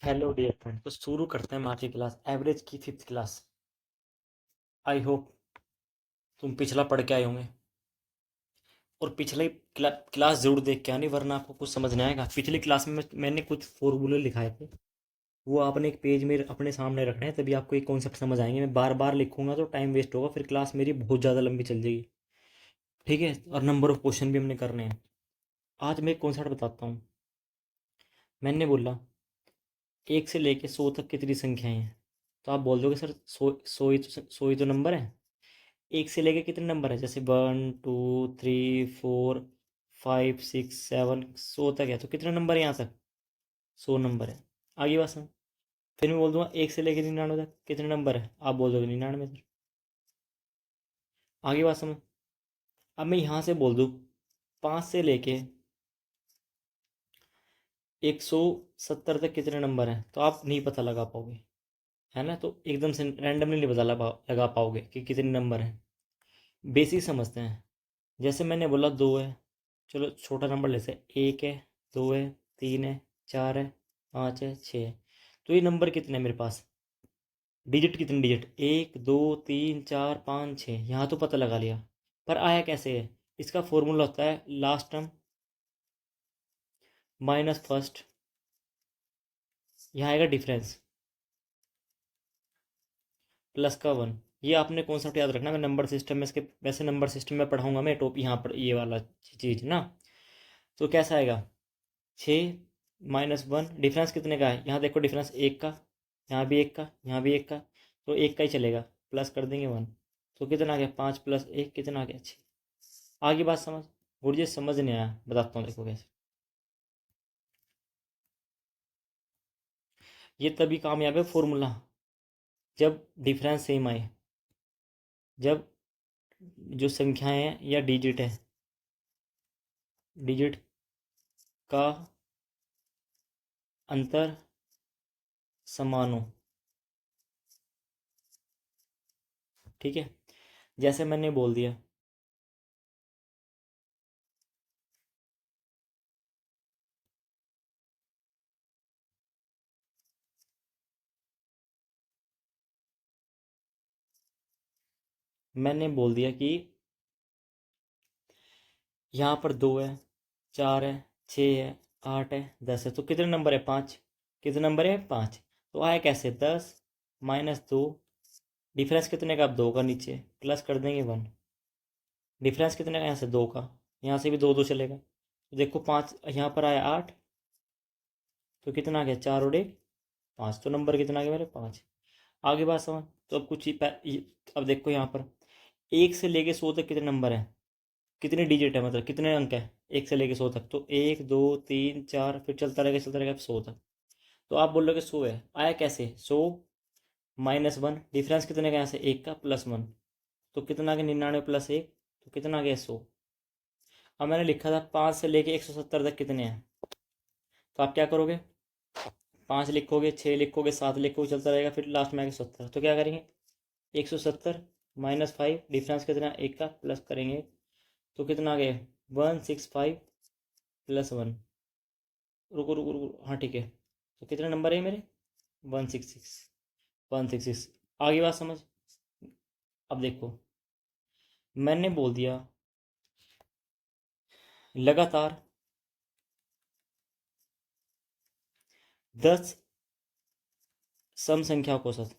Hello dear friend, तो शुरू करते हैं आज की क्लास, एवरेज की 5th क्लास। आई होप तुम पिछला पढ़ के आए होंगे और पिछले क्लास ज़रूर देख के आनी, वरना आपको कुछ समझ नहीं आएगा। पिछली क्लास में मैंने कुछ फॉर्मूले लिखाए थे, वो आपने एक पेज में अपने सामने रखने हैं, तभी आपको एक कॉन्सेप्ट समझ आएंगे। मैं बार बार लिखूंगा तो टाइम वेस्ट होगा, फिर क्लास मेरी बहुत ज़्यादा लंबी चल जाएगी। ठीक है, और नंबर ऑफ क्वेश्चन भी हमने करने हैं। आज मैं एक कॉन्सेप्ट बताता हूँ। मैंने बोला 1 से लेके 100 तक कितनी संख्याएं हैं, तो आप बोल दोगे सर 100 ही तो नंबर है। 1 से लेके कितने नंबर है, जैसे 1 2 3 4 5 6 7, 100 तक है, तो कितने नंबर है यहाँ तक? 100 नंबर है। आगे बात समझ। फिर मैं बोल दूंगा 1 से लेके 99 तक कितने नंबर है, आप बोल दोगे 99 सर। आगे बात समझ। अब मैं यहाँ से बोल दूँ 5 से लेके 170 तक कितने नंबर हैं, तो आप नहीं पता लगा पाओगे, है ना। तो एकदम से रैंडमली नहीं पता लगा पाओगे कि कितने नंबर हैं। बेसिक समझते हैं। जैसे मैंने बोला 2 है, चलो छोटा नंबर लेते हैं। 1 है, 2 है, 3 है, 4 है, 5 है, 6 है। तो ये नंबर कितने हैं मेरे पास? डिजिट कितने डिजिट? 1 2 3 4 5 6, यहाँ तो पता लगा लिया। पर आया कैसे है? इसका फॉर्मूला होता है लास्ट टर्म माइनस फर्स्ट, यहाँ आएगा डिफरेंस, प्लस का 1। ये आपने कॉन्सेप्ट याद रखना। मैं नंबर सिस्टम में इसके वैसे नंबर सिस्टम में पढ़ाऊंगा मैं टॉप यहाँ पर ये वाला चीज़ ना। तो कैसा आएगा? 6 - 1, डिफरेंस कितने का है? यहाँ देखो डिफरेंस 1 का, यहाँ भी 1 का, यहाँ भी 1 का, तो 1 का ही चलेगा। प्लस कर देंगे 1, तो कितना आ गया? 5 + 1 कितना आ गया? 6। आगे बात समझ। गुरुजी समझ नहीं आया, बताता हूँ देखो कैसे। ये तभी कामयाब है फॉर्मूला, जब डिफरेंस सेम आए, जब जो संख्याएं हैं या डिजिट है, डिजिट का अंतर समान हो। ठीक है, जैसे मैंने बोल दिया कि यहाँ पर 2 है, 4 है, 6 है, 8 है, 10 है, तो कितने नंबर है? 5। कितने नंबर है? 5। तो आया कैसे? 10 - 2, डिफरेंस कितने का? अब 2 का, नीचे प्लस कर देंगे 1। डिफरेंस कितने का? यहाँ से 2 का, यहाँ से भी 2 2 चलेगा, तो देखो 5 यहाँ पर आया 8, तो कितना आ गया? 4 और 1 5, तो नंबर कितना आ गया मेरे? 5। आगे बात समझ। तो अब कुछ अब देखो यहाँ पर 1 से लेके 100 तक कितने नंबर हैं, कितने डिजिट है, मतलब कितने अंक है 1 से लेके 100 तक? तो 1 2 3 4, फिर चलता रहेगा 100 तक। तो आप बोल रहे हो कि 100 है, आया कैसे? 100 - 1, डिफरेंस कितने का? यहाँ से 1 का, प्लस 1, तो कितना आ गया? 99 + 1, तो कितना आ गया? 100। अब मैंने लिखा था 5 से लेके 170 तक कितने हैं, तो आप क्या करोगे? 5 लिखोगे, 6 लिखोगे, 7 लिखोगे, चलता रहेगा, फिर लास्ट में आएगा 70, तो क्या करेंगे? 170 - 5, डिफरेंस कितना? 1 का, प्लस करेंगे, तो कितना आ गया? 165 + 1। रुको रुको रुको, हाँ ठीक है। तो कितने नंबर है मेरे? 166, 166। आगे बात समझ। अब देखो, मैंने बोल दिया लगातार 10 सम संख्याओं को औसत।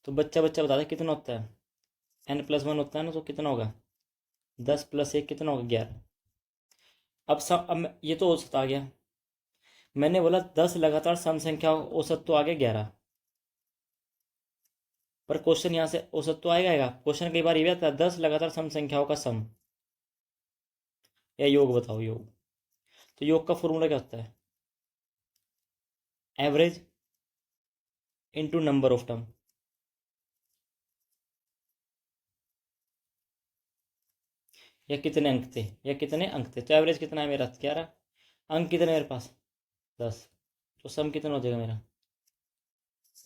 तो बच्चा बच्चा बता दे कितना होता है। n+1 होता है ना, तो कितना होगा? 10 + 1 कितना होगा? 11। अब ये तो औसत आ गया। मैंने बोला 10 लगातार सम संख्याओं का औसत, तो आ गया 11। पर क्वेश्चन यहाँ से औसत तो आएगा क्वेश्चन कई बार ये भी आता है 10 लगातार सम संख्याओं का सम या योग बताओ, योग। तो योग का फॉर्मूला क्या होता है? Average into number of term. या कितने अंक थे, या कितने अंक थे, तो एवरेज कितना है मेरा? 11। अंक कितने मेरे पास? 10। तो सम कितना हो जाएगा मेरा?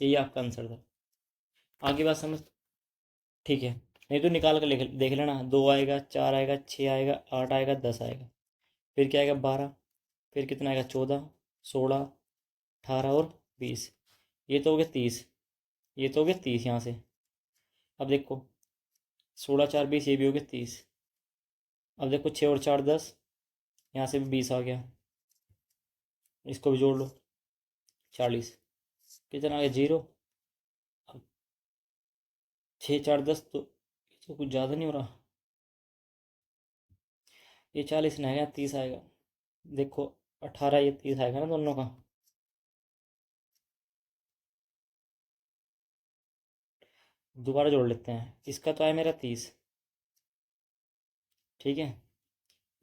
यही आपका आंसर था। आगे बात समझ। ठीक है, नहीं तो निकाल कर देख लेना। 2 आएगा, 4 आएगा, 6 आएगा, 8 आएगा, 10 आएगा। फिर क्या आएगा 12, फिर कितना आएगा 14, 16, 18 और 20, ये तो हो गया 30, ये तो हो गया 30 यहाँ से। अब देखो 16 4 20, ये भी हो गया 30। अब देखो 6 और 4 10, यहाँ से भी 20 आ गया, इसको भी जोड़ लो 40, कितना आ गया 0। अब 6 4 10, तो ये तो कुछ ज़्यादा नहीं हो रहा, ये 40 नहीं आएगा 30 आएगा। देखो 18 ये 30 आएगा ना दोनों का। दोबारा जोड़ लेते हैं, इसका तो है मेरा 30, ठीक है,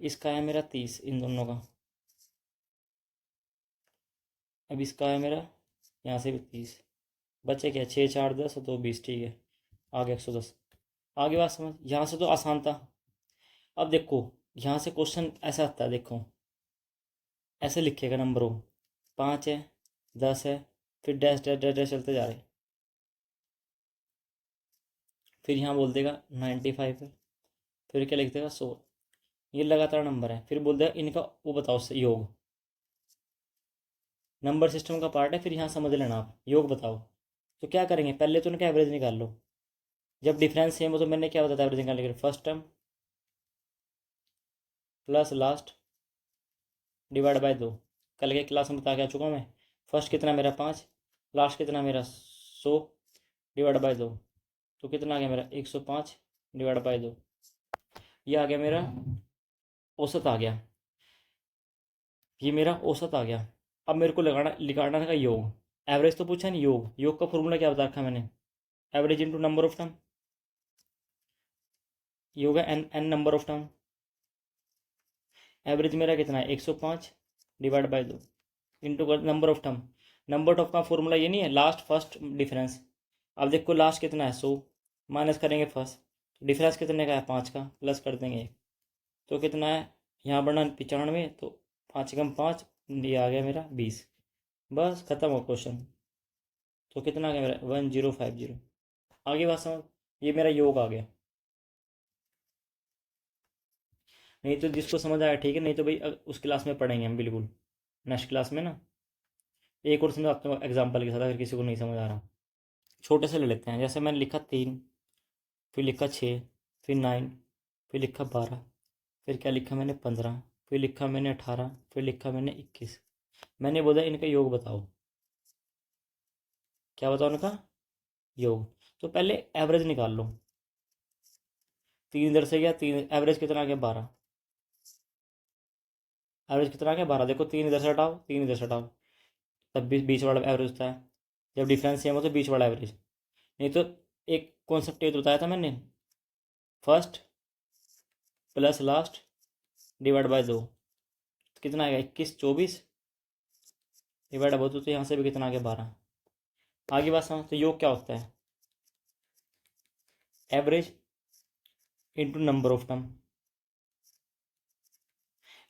इसका है मेरा 30 इन दोनों का। अब इसका है मेरा यहाँ से भी 30, बचे क्या 6 4 10 और 2 20, ठीक है, आगे 110। आगे बात समझ, यहाँ से तो आसान था। अब देखो यहाँ से क्वेश्चन ऐसा आता है, देखो ऐसे लिखेगा नंबर हो, 5 है 10 है, फिर डैश डैश डैश डैश चलते जा रहे, फिर यहाँ बोल देगा 95 है, फिर क्या लिख देगा 100, ये लगातार नंबर है, फिर बोल देगा इनका वो बताओ योग, नंबर सिस्टम का पार्ट है, फिर यहाँ समझ लेना आप, योग बताओ। तो क्या करेंगे, पहले तो उनका एवरेज निकाल लो, जब डिफरेंस सेम हो तो मैंने क्या बताया एवरेज निकालने के लिए, first term plus last divide by 2। कल के क्लास में बता के आ चुका हूँ मैं, फर्स्ट कितना मेरा 5, लास्ट कितना मेरा 100 डिवाइड बाय 2, तो कितना आ गया मेरा 105 डिवाइड बाय 2, ये आ गया मेरा औसत आ गया, ये मेरा औसत आ गया। अब मेरे को निकालना का योग, एवरेज तो पूछा नहीं, योग, योग का फॉर्मूला क्या बता रखा मैंने, average into number of term, योग है n number of term, average मेरा कितना है 105 divide by 2 into number of term, number of का फॉर्मूला ये नहीं है लास्ट फर्स्ट डिफरेंस। अब देखो लास्ट कितना है 100, माइनस करेंगे फर्स्ट, तो डिफरेंस कितने का है 5 का, प्लस कर देंगे, तो कितना है यहाँ बढ़ना 95, तो 5 कम 5, ये आ गया मेरा 20, बस खत्म हो क्वेश्चन। तो कितना आ गया मेरा 1050। आगे बात समझ, ये मेरा योग आ गया। नहीं तो जिसको समझ आया ठीक है, नहीं तो भाई उस क्लास में पढ़ेंगे हम बिल्कुल, नेक्स्ट क्लास में ना। एक और समझाता हूँ एग्जाम्पल के साथ, अगर किसी को नहीं समझ आ रहा, छोटे से ले लेते हैं, जैसे मैंने लिखा 3, फिर लिखा 6, फिर 9, फिर लिखा 12, फिर क्या लिखा मैंने 15, फिर लिखा मैंने 18, फिर लिखा मैंने 21। मैंने बोला इनका योग बताओ, क्या बताओ उनका योग। तो पहले एवरेज निकाल लो, 3 इधर से गया 3, एवरेज कितना आ गया 12, एवरेज कितना आ गया 12, देखो 3 इधर से हटाओ 3 इधर से हटाओ, तब भी बीच वाला एवरेज होता है, जब डिफरेंस सेम हो तो बीच वाला एवरेज। नहीं तो एक कॉन्सेप्ट ये तो बताया था मैंने, first plus last divide by 2, कितना आएगा 21 24 डिवाइड बाय 2, तो यहाँ से भी कितना आ गया 12। आगे बात समझ, तो योग क्या होता है, average into number of term,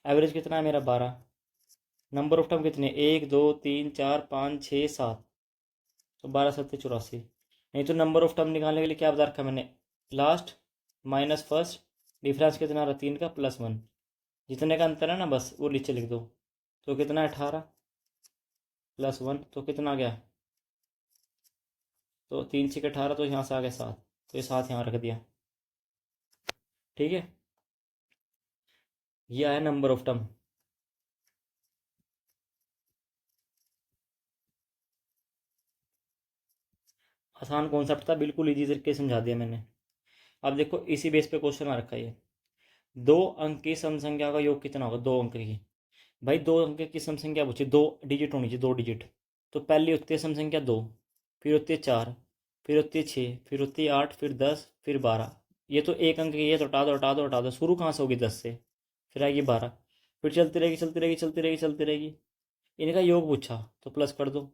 average कितना है मेरा 12, नंबर ऑफ टर्म कितने 1 2 3 4 5 6 7, तो 12 7 84। नहीं तो नंबर ऑफ टर्म निकालने के लिए क्या बता रखा मैंने, लास्ट माइनस फर्स्ट, डिफरेंस कितना आ रहा 3 का प्लस 1, जितने का अंतर है ना बस वो नीचे लिख दो, तो कितना है 18 प्लस 1, तो कितना आ गया, तो 3 6 18, तो यहाँ से आ गया 7, तो ये 7 यहाँ रख दिया, ठीक है। ये आया नंबर ऑफ टर्म। आसान कॉन्सेप्ट था, बिल्कुल इजी तरीके से समझा दिया मैंने। अब देखो इसी बेस पे क्वेश्चन आ रखा है, ये 2 अंक की सम संख्या का योग कितना होगा, 2 अंक की, भाई 2 अंक की सम संख्या पूछी, 2 डिजिट होनी चाहिए, 2 डिजिट। तो पहली होती है सम संख्या 2, फिर होती है 4, फिर होती है 6, फिर होती है 8, फिर 10, फिर 12। ये तो 1 अंक की है, तो हटा दो हटा दो हटा दो, शुरू कहाँ से होगी 10 से, फिर आएगी 12, फिर चलती रहेगी चलती रहेगी चलती रहेगी चलती रहेगी। इनका योग पूछा तो प्लस कर दो,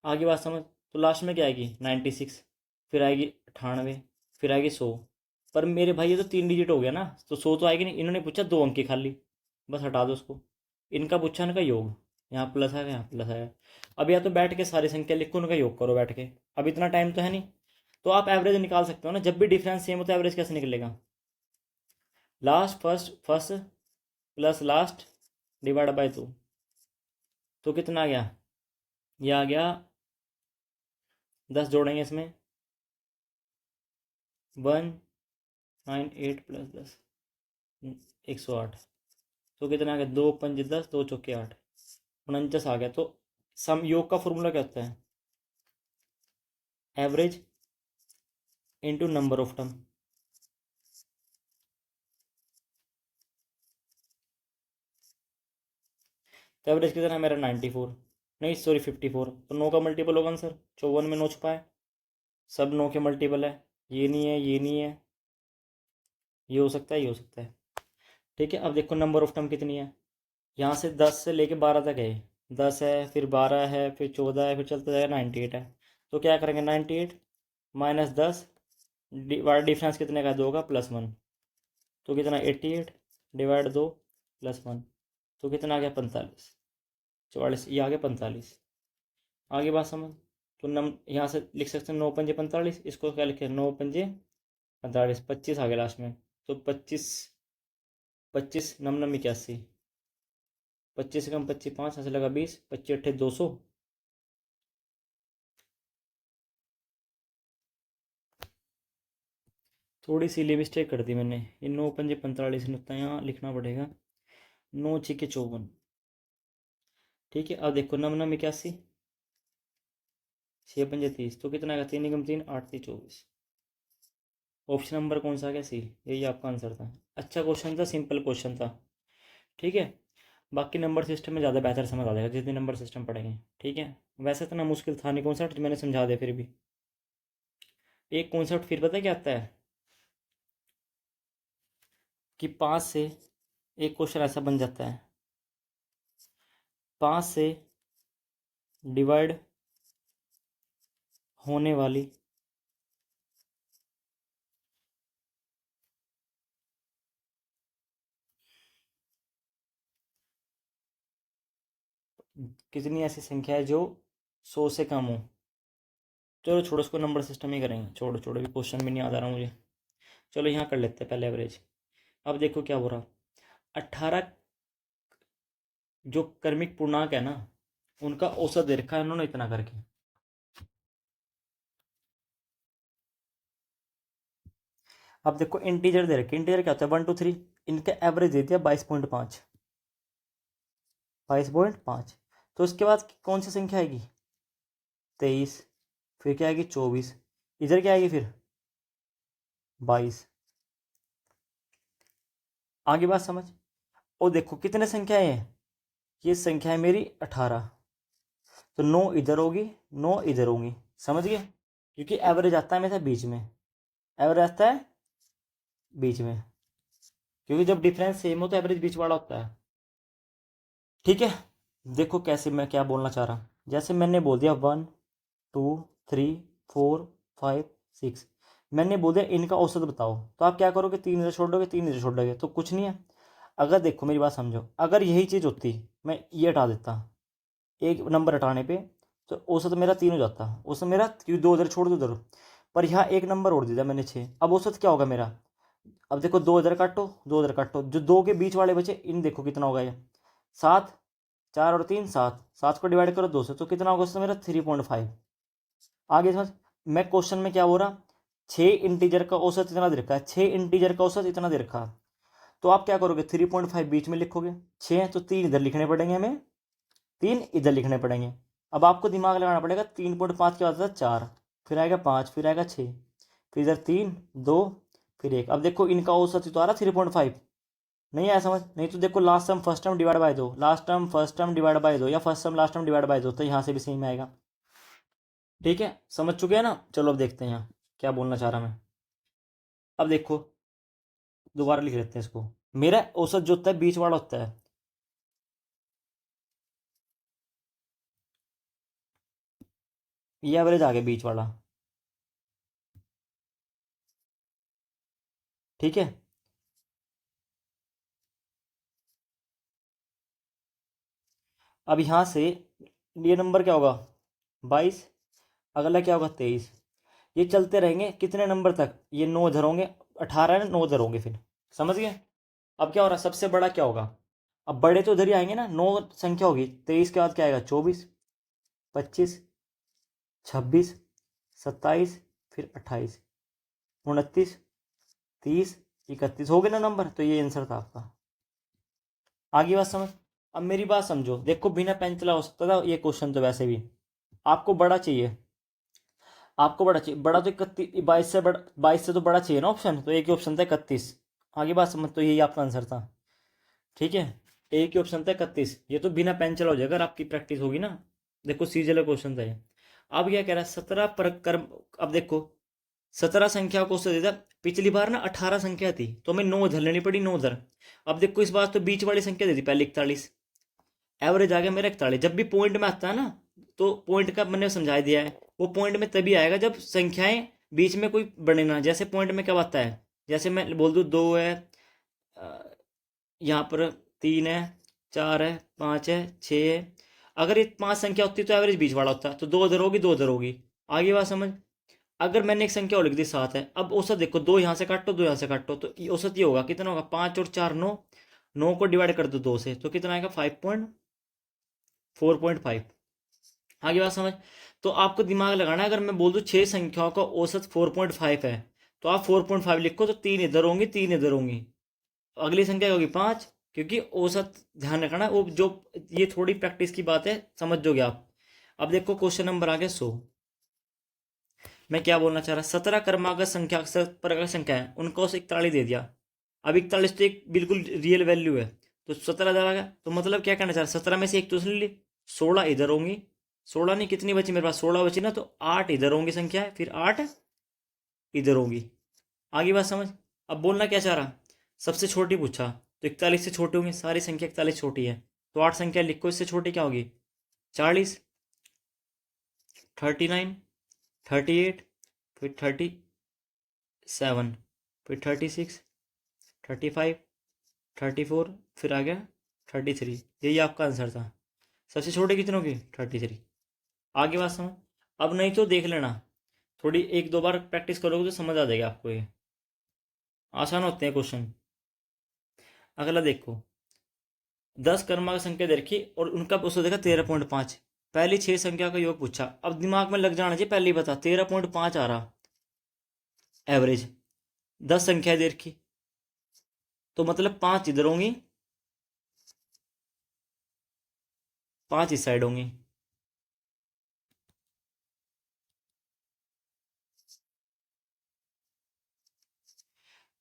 आगे बात समझ। तो लास्ट में क्या आएगी 96, फिर आएगी 98, फिर आएगी 100। पर मेरे भाई ये तो 3 डिजिट हो गया ना, तो 100 तो आएगी नहीं, इन्होंने पूछा 2 अंक की खाली, बस हटा दो उसको। इनका पूछा इनका योग, यहाँ प्लस आएगा यहाँ प्लस आएगा। अब या तो बैठ के सारी संख्या लिखो, उनका योग करो बैठ के, अब इतना टाइम तो है नहीं। तो आप एवरेज निकाल सकते हो ना, जब भी डिफरेंस सेम हो तो एवरेज कैसे निकलेगा, last first first plus last divide by 2, तो कितना आ गया, ये आ गया 10 जोड़ेंगे इसमें 198 प्लस 10 108, तो कितना आ गया 2 पंजे 10 2 चौके 8 49 आ गया। तो सम योग का फॉर्मूला क्या होता है, average into number of term. तो एवरेज कितना है मेरा 94, नहीं सॉरी 54, तो 9 का मल्टीपल होगा आंसर, 54 में 9 छुपा है, सब 9 के मल्टीपल है, ये नहीं है ये नहीं है, ये हो सकता है ये हो सकता है। ठीक है, अब देखो नंबर ऑफ टर्म कितनी है, यहाँ से 10 से लेके 12 तक है, 10 है फिर 12 है फिर 14 है फिर चलता जाएगा 98 है। तो क्या करेंगे 98 माइनस 10 डिफरेंस कितने का 2 का +1, तो कितना 88 डिवाइड 2 +1, तो कितना आ गया 45, 44, ये आ गया 45। आगे बात समझ, तो नम यहाँ से लिख सकते हैं 9 पंजे 45, इसको क्या लिखे 9 पंजे 45, 25 आ गया लास्ट में, तो 25 25 नम नम 81, 25 से कम 25 5 ऐसे लगा 20, 25 अट्ठे 200, थोड़ी सी ले मिस्टेक कर दी मैंने, ये 9 पंजे 45 होता है, यहाँ लिखना पड़ेगा 9 छिके 54। ठीक है, अब देखो नम नम 81, 6 पंजे 30, तो कितना आएगा 3 एकम 3 8 3 24। ऑप्शन नंबर कौन सा आ गया, सी, यही आपका आंसर था। अच्छा क्वेश्चन था, सिंपल क्वेश्चन था। ठीक है, बाकी नंबर सिस्टम में ज़्यादा बेहतर समझ आ जाएगा जितने नंबर सिस्टम पढ़ेंगे। ठीक है, वैसे इतना मुश्किल था नहीं कॉन्सेप्ट, मैंने समझा दिया फिर भी। एक कॉन्सेप्ट फिर पता है क्या आता है, कि 5 से एक क्वेश्चन ऐसा बन जाता है, 5 से डिवाइड होने वाली कितनी ऐसी संख्या है जो 100 से कम हो। चलो छोड़ो, उसको नंबर सिस्टम ही करेंगे, छोड़ो छोड़ो, भी क्वेश्चन भी नहीं याद आ रहा मुझे। चलो यहाँ कर लेते हैं पहले एवरेज। अब देखो क्या हो रहा, 18 जो क्रमिक पूर्णांक है ना, उनका औसत दे रखा है उन्होंने इतना करके। अब देखो इंटीजर दे रखे, इंटीजर क्या होता है 1 2 3, इनका एवरेज दे दिया 22.5, 22.5। तो उसके बाद कौन सी संख्या आएगी 23, फिर क्या आएगी 24, इधर क्या आएगी फिर 22। आगे बात समझ, और देखो कितने संख्याएं हैं, ये संख्या है मेरी 18, तो 9 इधर होगी 9 इधर होंगी, समझ गए, क्योंकि एवरेज आता है हमेशा बीच में, एवरेज आता है बीच में, क्योंकि जब डिफरेंस सेम हो तो एवरेज बीच वाला होता है। ठीक है, देखो कैसे मैं क्या बोलना चाह रहा, जैसे मैंने बोल दिया 1 2 3 4 5 6, मैंने बोल दिया इनका औसत बताओ, तो आप क्या करोगे 3 इधर छोड़ दोगे 3 इधर छोड़ दोगे, तो कुछ नहीं है। अगर देखो मेरी बात समझो, अगर यही चीज़ होती, मैं ये हटा देता एक नंबर हटाने पे, तो औसत मेरा 3 हो जाता, औसत मेरा, क्योंकि 2 इधर छोड़ दो उधर, पर यहाँ एक नंबर और दे दिया मैंने 6, अब औसत क्या होगा मेरा। अब देखो 2 इधर काटो 2 इधर काटो, जो 2 के बीच वाले बचे इन देखो कितना होगा ये 7, 4 और 3 7, 7 को डिवाइड करो 2 से, तो कितना होगा उससे मेरा 3.5। आगे समझ, मैं क्वेश्चन में क्या हो रहा, 6 इंटीजर का औसत इतना दे रखा है, 6 इंटीजर का औसत इतना दे रखा, तो आप क्या करोगे 3.5 बीच में लिखोगे, 6 तो 3 इधर लिखने पड़ेंगे हमें, 3 इधर लिखने पड़ेंगे। अब आपको दिमाग लगाना पड़ेगा, 3.5 के बाद आता है 4, फिर आएगा 5, फिर आएगा 6, फिर इधर 3 2 फिर 1। अब देखो इनका औसत तो आ रहा 3.5, नहीं आया समझ, नहीं तो देखो last term first term divide by 2, last term first term divide by 2, या first term last term divide by 2, तो यहाँ से भी सेम आएगा। ठीक है, समझ चुके हैं ना। चलो अब देखते हैं यहाँ क्या बोलना चाह रहा मैं। अब देखो दोबारा लिख लेते हैं इसको, मेरा औसत जो होता है बीच वाला होता है, ये एवरेज आ गया बीच वाला। ठीक है, अब यहाँ से ये नंबर क्या होगा 22, अगला क्या होगा 23, ये चलते रहेंगे कितने नंबर तक, ये 9 इधर होंगे, 18 है 9 इधर होंगे, फिर समझ गए। अब क्या हो रहा है, सबसे बड़ा क्या होगा अब बड़े तो उधर ही आएंगे ना, 9 संख्या होगी, 23 के बाद क्या आएगा 24, 25, 26, 27, फिर 28, 29, 30, 31 हो गए ना नंबर। तो ये आंसर था आपका। आगे बात समझ। अब मेरी बात समझो, देखो बिना पेन चला हो सकता था ये क्वेश्चन तो, वैसे भी आपको बड़ा चाहिए, आपको बड़ा चाहिए, बड़ा तो 31, 22 से बड़ा, 22 से तो बड़ा चाहिए ना ऑप्शन, तो एक ही ऑप्शन था 31। आगे बात समझ, तो यही आपका आंसर था। ठीक है, एक ही ऑप्शन था 31, ये तो बिना पेन चला हो जाएगा अगर आपकी प्रैक्टिस होगी ना। देखो सीजल क्वेश्चन था ये। अब क्या कह रहा है, 17 पर कर्म। अब देखो 17 संख्या को उससे देता, पिछली बार ना 18 संख्या थी तो हमें 9 उधर लेनी पड़ी, 9 उधर। अब देखो इस बार तो बीच वाली संख्या दे दी पहले 41, एवरेज आ गया मेरा 41। जब भी पॉइंट में आता है ना, तो पॉइंट का मैंने समझा दिया है, वो पॉइंट में तभी आएगा जब संख्याएं बीच में कोई बने ना। जैसे पॉइंट में कब आता है, जैसे मैं बोल दूँ 2 है, यहाँ पर 3 है, 4 है, 5 है, 6 है। अगर ये 5 संख्या होती तो एवरेज बीच वाला होता, तो 2 उधर होगी, 2 उधर होगी। आगे बात समझ। अगर मैंने एक संख्या और लिख दी 7 है, अब औसत देखो, 2 यहाँ से काटो, 2 यहाँ से काटो, तो औसत ये होगा, कितना होगा, 5 और 4 9, 9 को डिवाइड कर दो 2 से, तो कितना आएगा 4.5। आगे बात समझ। तो आपको दिमाग लगाना है, अगर मैं बोल दूँ 6 संख्याओं का औसत 4.5 है, तो आप 4.5 लिखो, तो 3 इधर होंगी, 3 इधर होंगी, अगली संख्या होगी 5, क्योंकि औसत ध्यान रखना वो जो, ये थोड़ी प्रैक्टिस की बात है, समझ जोगे आप। अब देखो क्वेश्चन नंबर आ गया 100। मैं क्या बोलना चाह रहा, 17 क्रमागत संख्या, परगत संख्या है, उनको 41 दे दिया। अब 41 तो एक बिल्कुल रियल वैल्यू है, तो 17 इधर आ गया, तो मतलब क्या कहना चाह रहा, 17 में से एक तो उसने ली, 16 इधर होंगी, 16 नहीं, कितनी बची मेरे पास, 16 बची ना, तो 8 इधर होंगी संख्या है, फिर 8 इधर होगी। आगे बात समझ। अब बोलना क्या चाह रहा, सबसे छोटी पूछा, तो 41 से छोटी होंगी, सारी संख्या 41 छोटी है, तो 8 संख्या लिखो, इससे छोटी क्या होगी, 40, 39, 38, फिर 37, फिर 36, 35, 34, फिर आ गया 33। यही आपका आंसर था। सबसे छोटे कितने होगी 33। आगे बात समझ। अब नहीं तो देख लेना, थोड़ी एक दो बार प्रैक्टिस करोगे तो समझ आ जाएगा आपको, ये आसान होते हैं क्वेश्चन। अगला देखो, 10 क्रमांक संख्या दे रखी और उनका उसको देखा 13.5, पहली 6 संख्या का योग पूछा। अब दिमाग में लग जाना चाहिए, पहले ही बता 13.5 आ रहा एवरेज, 10 संख्या दे रखी, तो मतलब 5 इधर होंगी, 5 इस साइड होंगी।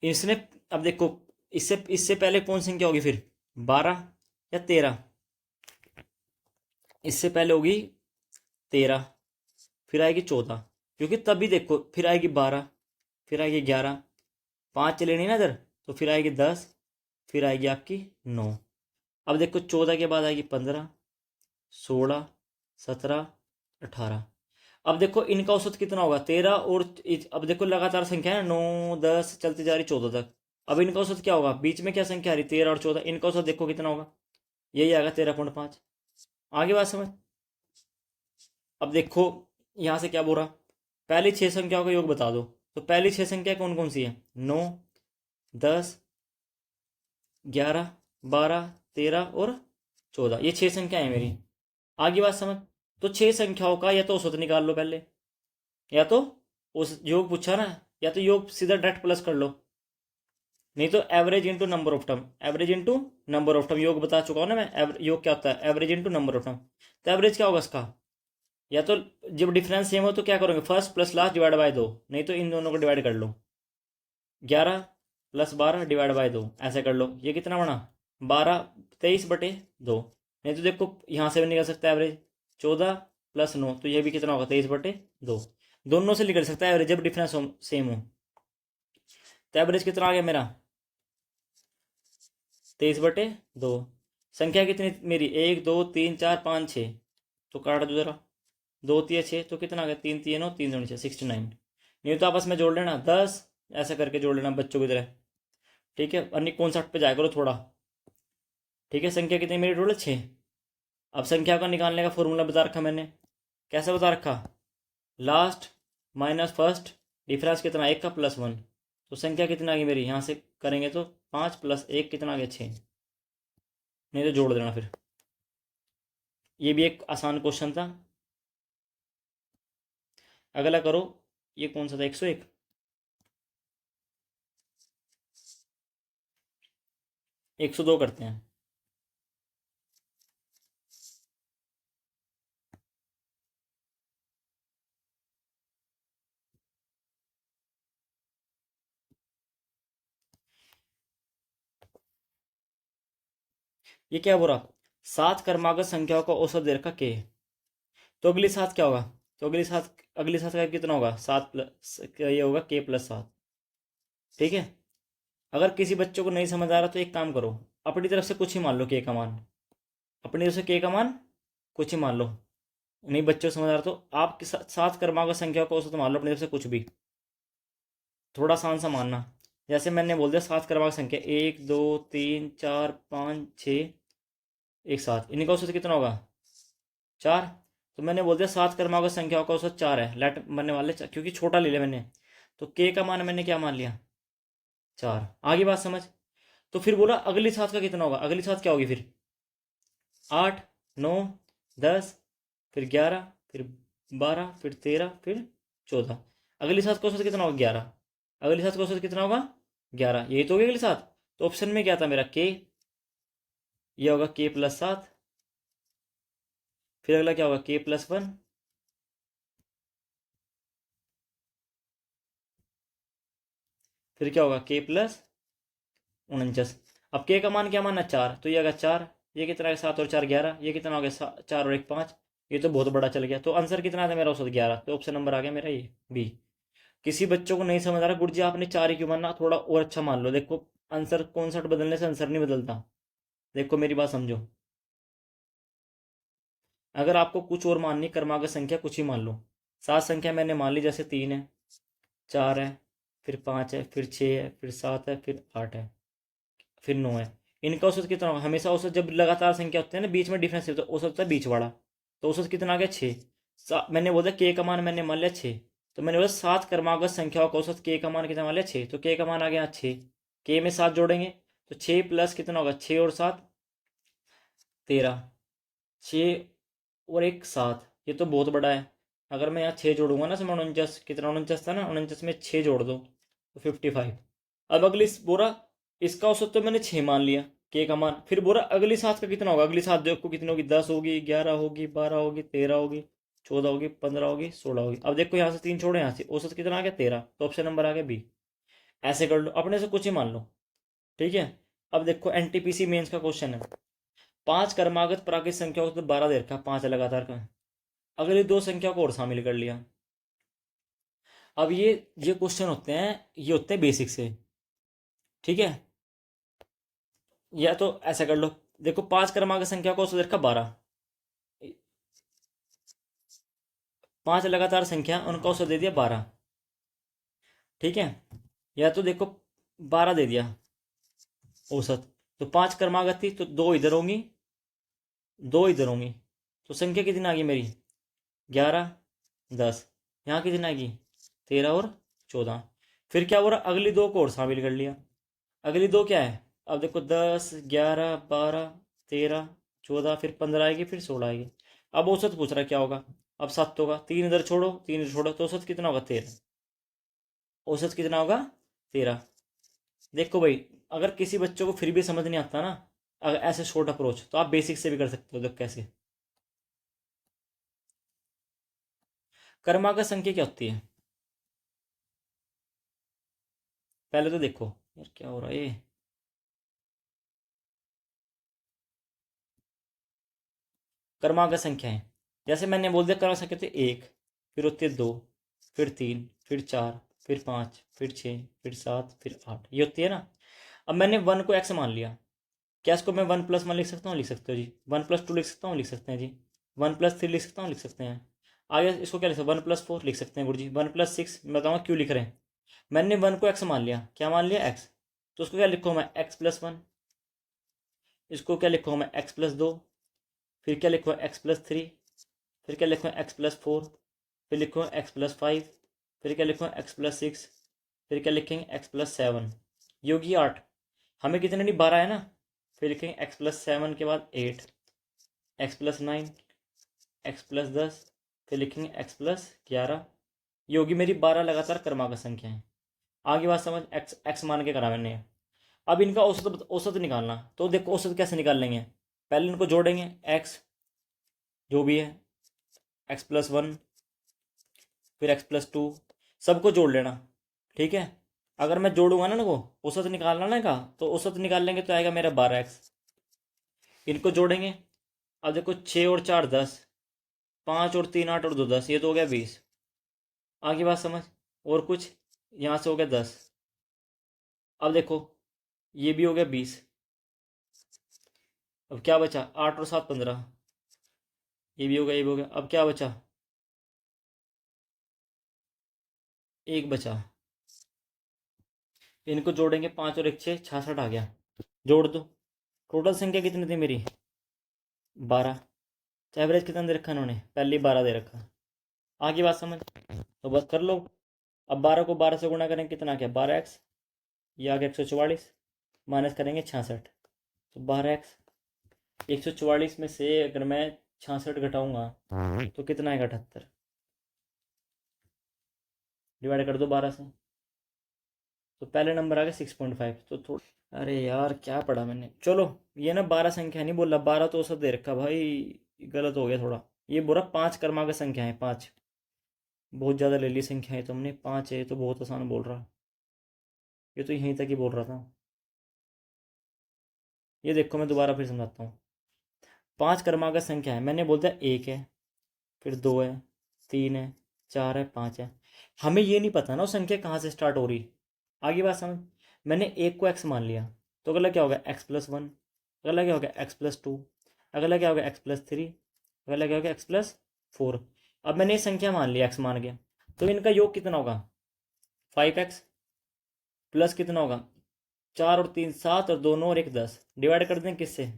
इसने, अब देखो इससे इससे पहले कौन संख्या होगी फिर, 12 या 13, इससे पहले होगी 13, फिर आएगी 14, क्योंकि तभी देखो फिर आएगी 12, फिर आएगी 11, 5 चले नहीं ना इधर, तो फिर आएगी 10, फिर आएगी आपकी 9। अब देखो 14 के बाद आएगी 15, 16, 17, 18। अब देखो इनका औसत कितना होगा 13, और अब देखो लगातार संख्या है 9 10 चलती जा रही 14 तक। अब इनका औसत क्या होगा, बीच में क्या संख्या आ रही 13 और 14, इनका औसत देखो कितना होगा, यही आएगा 13.5। आगे बात समझ। अब देखो यहाँ से क्या बोल रहा, पहली 6 संख्याओं का योग बता दो, तो पहली 6 संख्या कौन कौन सी है, 9, 10, 11, 12, 13 और 14, ये 6 संख्या है मेरी। आगे बात समझ। तो 6 संख्याओं का या तो औसत निकाल लो पहले, या तो उस योग पूछा ना, या तो योग सीधा डायरेक्ट प्लस कर लो, नहीं तो average into number of term, average into number of term, योग बता चुका हूँ ना मैं, योग क्या होता है, average into number of term. तो एवरेज क्या होगा इसका, या तो जब डिफरेंस सेम हो तो क्या करोगे, first plus last divide by 2, नहीं तो इन दोनों को डिवाइड कर लो, 11 प्लस 12 डिवाइड बाय 2, ऐसे कर लो, ये कितना बना 12, 23/2। नहीं तो देखो यहाँ से भी निकल सकता है एवरेज, 14 प्लस 9, तो ये भी कितना होगा 23/2, दोनों से निकल सकता है एवरेज जब डिफरेंस सेम हो। तो एवरेज कितना आ गया मेरा 23/2। संख्या कितनी मेरी 1 2 3 4 5 6, तो काट दो जरा, 2 3 6, तो कितना आ गया 3 3 9 3 2 6 69। नहीं तो आपस में जोड़ लेना 10, ऐसा करके जोड़ लेना बच्चों की तरह, ठीक है, अन्य कॉन्सेप्ट पे जाया करो थोड़ा। ठीक है, संख्या कितनी मेरी टोटल 6। अब संख्या का निकालने का फॉर्मूला बता रखा मैंने, कैसे बता रखा, लास्ट माइनस फर्स्ट, डिफरेंस कितना 1 का +1, तो संख्या कितना आ गई मेरी, यहाँ से करेंगे तो 5 + 1 कितना आ गया 6। नहीं तो जोड़ देना फिर। ये भी एक आसान क्वेश्चन था। अगला करो, ये कौन सा था, 101। एक सौ दो करते हैं। ये क्या बोल रहा, 7 क्रमागत संख्याओं का औसत दे रखा के। तो अगली 7 क्या होगा, तो अगली 7 का कितना होगा, 7 प्लस ये होगा के प्लस 7। ठीक है। अगर किसी बच्चों को नहीं समझ आ रहा तो एक काम करो, अपनी तरफ से कुछ ही मान लो के का मान, अपनी तरफ से के का मान कुछ ही मान लो। नहीं बच्चों को समझ आ रहा तो आप 7 क्रमागत संख्याओं का औसत मान लो अपनी तरफ से कुछ भी, थोड़ा आसान सा मानना। जैसे मैंने बोल दिया 7 क्रमागत संख्या, 1 2 3 4 5 6 एक 7, इन्हीं का औसत कितना होगा, 4। तो मैंने बोल दिया 7 क्रमागत संख्याओं का औसत 4 है, लेट बनने वाले क्योंकि छोटा ले लिया मैंने, तो के का मान मैंने क्या मान लिया, 4। आगे बात समझ। तो फिर बोला अगली 7 का कितना होगा, अगली 7 क्या होगी फिर, 8 9 10, फिर 11, फिर 12, फिर 13, फिर 14। अगली 7 का औसत कितना होगा, 11। अगली 7 का औसत कितना होगा, 11। यही तो होगी अगली 7। तो ऑप्शन में क्या था मेरा, के, ये होगा के प्लस 7। फिर अगला क्या होगा, के प्लस 1। फिर क्या होगा, के प्लस 49। अब के का मान क्या माना, 4, तो ये आएगा 4। ये कितना है, 7 और 4 11। ये कितना हो गया, 4 और 1 5। ये तो बहुत बड़ा चल गया। तो आंसर कितना था मेरा, औसत 11। तो ऑप्शन नंबर आ गया मेरा ये बी। किसी बच्चों को नहीं समझ आ रहा, गुरु जी आपने 4 ही क्यों माना, थोड़ा और अच्छा मान लो। देखो आंसर कॉन्सेप्ट बदलने से आंसर नहीं बदलता। देखो मेरी बात समझो, अगर आपको कुछ और माननी, क्रमागत संख्या कुछ ही मान लो। 7 संख्या मैंने मान ली, जैसे 3 है, 4 है, फिर 5 है, फिर 6 है, फिर 7 है, फिर 8 है, फिर 9 है। इनका औसत कितना होगा, हमेशा औसत जब लगातार संख्या होते हैं ना, बीच में डिफरेंस होता है, औसत होता है बीच वाला। तो औसत कितना आ गया, 6। मैंने बोला के का मान मैंने मान लिया 6। तो मैंने बोला 7 क्रमागत संख्याओं का औसत के का मान कितना मान लिया, 6। तो के का मान आ गया 6। के में 7 जोड़ेंगे तो 6 प्लस कितना होगा, 6 और 7 13। 6 और 1 7। ये तो बहुत बड़ा है। अगर मैं यहाँ 6 जोड़ूंगा ना, समय 49, कितना 49 था ना, 49 में 6 जोड़ दो तो 55। अब अगली बोरा, इसका औसत तो मैंने 6 मान लिया, के का मान। फिर बोरा अगली 7 का कितना होगा, अगली 7 देखो कितनी होगी, 10 होगी, 11 होगी, 12 होगी, 13 होगी, 14 होगी, 15 होगी, 16 होगी। अब देखो यहाँ से 3 छोड़े, यहाँ से औसत कितना आ गया, 13। तो ऑप्शन नंबर आ गया बी। ऐसे कर लो, अपने से कुछ ही मान लो। ठीक है। अब देखो एनटीपीसी मेंस का क्वेश्चन है, 5 क्रमागत प्राकृत संख्याओं को तो 12 दे रखा, 5 लगातार का। अगली 2 संख्या को और शामिल कर लिया। अब ये क्वेश्चन होते हैं, ये होते हैं बेसिक से। ठीक है। या तो ऐसा कर लो, देखो 5 क्रमांक संख्या को औसत रखा 12, 5 लगातार संख्या उनका औसत दे दिया 12। ठीक है। या तो देखो 12 दे दिया औसत, तो 5 क्रमागत थी तो 2 इधर होंगी, 2 इधर होंगी, तो संख्या कितनी आ गई मेरी, 11 10। यहाँ कितनी आएगी, 13 और 14। फिर क्या हो रहा, अगली 2 को और शामिल कर लिया। अगली 2 क्या है, अब देखो 10 11 12 13 14, फिर 15 आएगी, फिर 16 आएगी। अब औसत पूछ रहा है क्या होगा, अब 7 होगा, 3 इधर छोड़ो, 3 इधर छोड़ो, तो औसत कितना होगा, 13। औसत कितना होगा, 13। देखो भाई, अगर किसी बच्चों को फिर भी समझ नहीं आता ना, अगर ऐसे शॉर्ट अप्रोच, तो आप बेसिक से भी कर सकते हो। देखो कैसे, क्रमागत संख्या क्या होती है, पहले तो देखो यार क्या हो रहा है ये। क्रमागत संख्या है, जैसे मैंने बोल दिया क्रमागत संख्या थी 1, फिर होती है 2, फिर 3, फिर 4, फिर 5, फिर 6, फिर 7, फिर 8, ये होती है ना। अब मैंने 1 को x मान लिया, क्या इसको मैं 1+1 लिख सकता हूँ, लिख सकते हो जी। 1+2 लिख सकता हूँ, लिख सकते हैं जी। 1+3 लिख सकता हूँ, लिख सकते हैं। आगे इसको क्या लिख सकते हैं, 1+4 लिख सकते हैं गुरु जी। 1+6 मैं बताऊँगा क्यों लिख रहे हैं। मैंने 1 को x मान लिया, क्या मान लिया, x। तो उसको क्या लिखूँ मैं, x+1। इसको क्या लिखूँ मैं, x+2। फिर क्या लिखूँ, x+3। फिर क्या लिखूँ, x+4। फिर लिखूँ x+5। फिर क्या लिखूँ, x+6। फिर क्या लिखेंगे, x+7। ये होगी 8। हमें कितने नहीं, 12 है ना। फिर लिखेंगे एक्स प्लस 7 के बाद 8, एक्स प्लस 9, एक्स प्लस 10, फिर लिखेंगे एक्स प्लस 11। ये होगी मेरी 12 लगातार क्रमांक संख्याएं। आगे बात समझ, एक्स एक्स मान के करा मैंने। अब इनका औसत औसत निकालना, तो देखो औसत कैसे निकाल लेंगे। पहले इनको जोड़ेंगे, एक्स जो भी है, एक्स प्लस 1, फिर एक्स प्लस 2, सबको जोड़ लेना। ठीक है, अगर मैं जोड़ूंगा ना को औसत निकालना ना का, तो औसत निकाल लेंगे तो आएगा मेरा 12x। इनको जोड़ेंगे, अब देखो 6 और 4 10, 5 और 3 8 और 2 10, ये तो हो गया 20। आगे बात समझ, और कुछ, यहाँ से हो गया 10। अब देखो ये भी हो गया 20। अब क्या बचा, 8 और 7 15, ये भी हो गया, ये भी हो गया। अब क्या बचा, एक बचा। इनको जोड़ेंगे, 5 और 1 6, 66 आ गया। जोड़ दो, टोटल संख्या कितनी थी मेरी, 12। एवरेज कितना दे रखा इन्होंने, पहले 12 दे रखा। आगे बात समझ, तो बस कर लो। अब 12 को 12 से गुणा करेंगे, कितना क्या, 12x। ये आ गया 144, माइनस करेंगे 66, तो 12x। 144 में से अगर मैं 66 घटाऊंगा तो कितना आएगा, 78। डिवाइड कर दो 12 से, तो पहले नंबर आ गया 6.5। तो थोड़ा, अरे यार क्या पढ़ा मैंने। चलो, ये ना 12 संख्या नहीं बोला, 12 तो औसत दे रखा भाई, गलत हो गया थोड़ा। ये बोला 5 क्रमांक संख्या है, 5। बहुत ज़्यादा ले ली संख्या है तुमने, 5 है तो बहुत आसान बोल रहा। ये तो यहीं तक ही बोल रहा था। ये देखो मैं दोबारा फिर समझाता हूँ। 5 क्रमांक संख्या है, मैंने बोलता है 1 है, फिर 2 है, 3 है, 4 है, 5 है। हमें ये नहीं पता ना वो संख्या कहाँ से स्टार्ट हो रही। आगे बात समझ, मैंने एक को एक्स मान लिया, तो अगला क्या होगा, एक्स प्लस 1, अगला क्या होगा, एक्स प्लस 2, अगला क्या होगा, एक्स प्लस 3, अगला क्या होगा, एक्स प्लस 4। अब मैंने ये संख्या मान लिया, एक्स मान गया, तो इनका योग कितना होगा, 5x, प्लस कितना होगा, 4 और 3 7, और 2 9 और 1 10। डिवाइड कर दें किससे,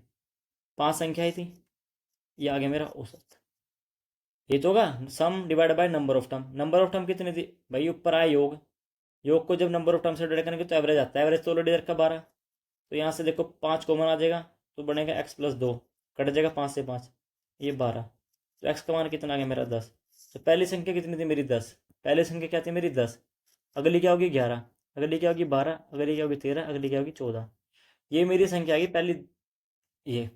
5 संख्या ही थी। ये आ गया मेरा औसत। ये तो होगा sum divide by number of term. Number of term कितनी थी भाई, ऊपर आया योग, योग को जब नंबर ऑफ टर्म से डिवाइड करेंगे तो एवरेज आता है। एवरेज तो ऑलरेडी रखा 12, तो यहाँ से देखो 5 कॉमन आ जाएगा, तो बनेगा एक्स प्लस 2, कट जाएगा 5 से 5, ये 12। तो एक्स का मान कितना आ गया मेरा, 10। तो पहली संख्या कितनी थी मेरी, 10। पहली संख्या क्या थी मेरी, 10। अगली क्या होगी, 11। अगली क्या होगी, 12। अगली क्या होगी, 13। अगली क्या होगी, 14। ये मेरी संख्या आ गई पहली। ये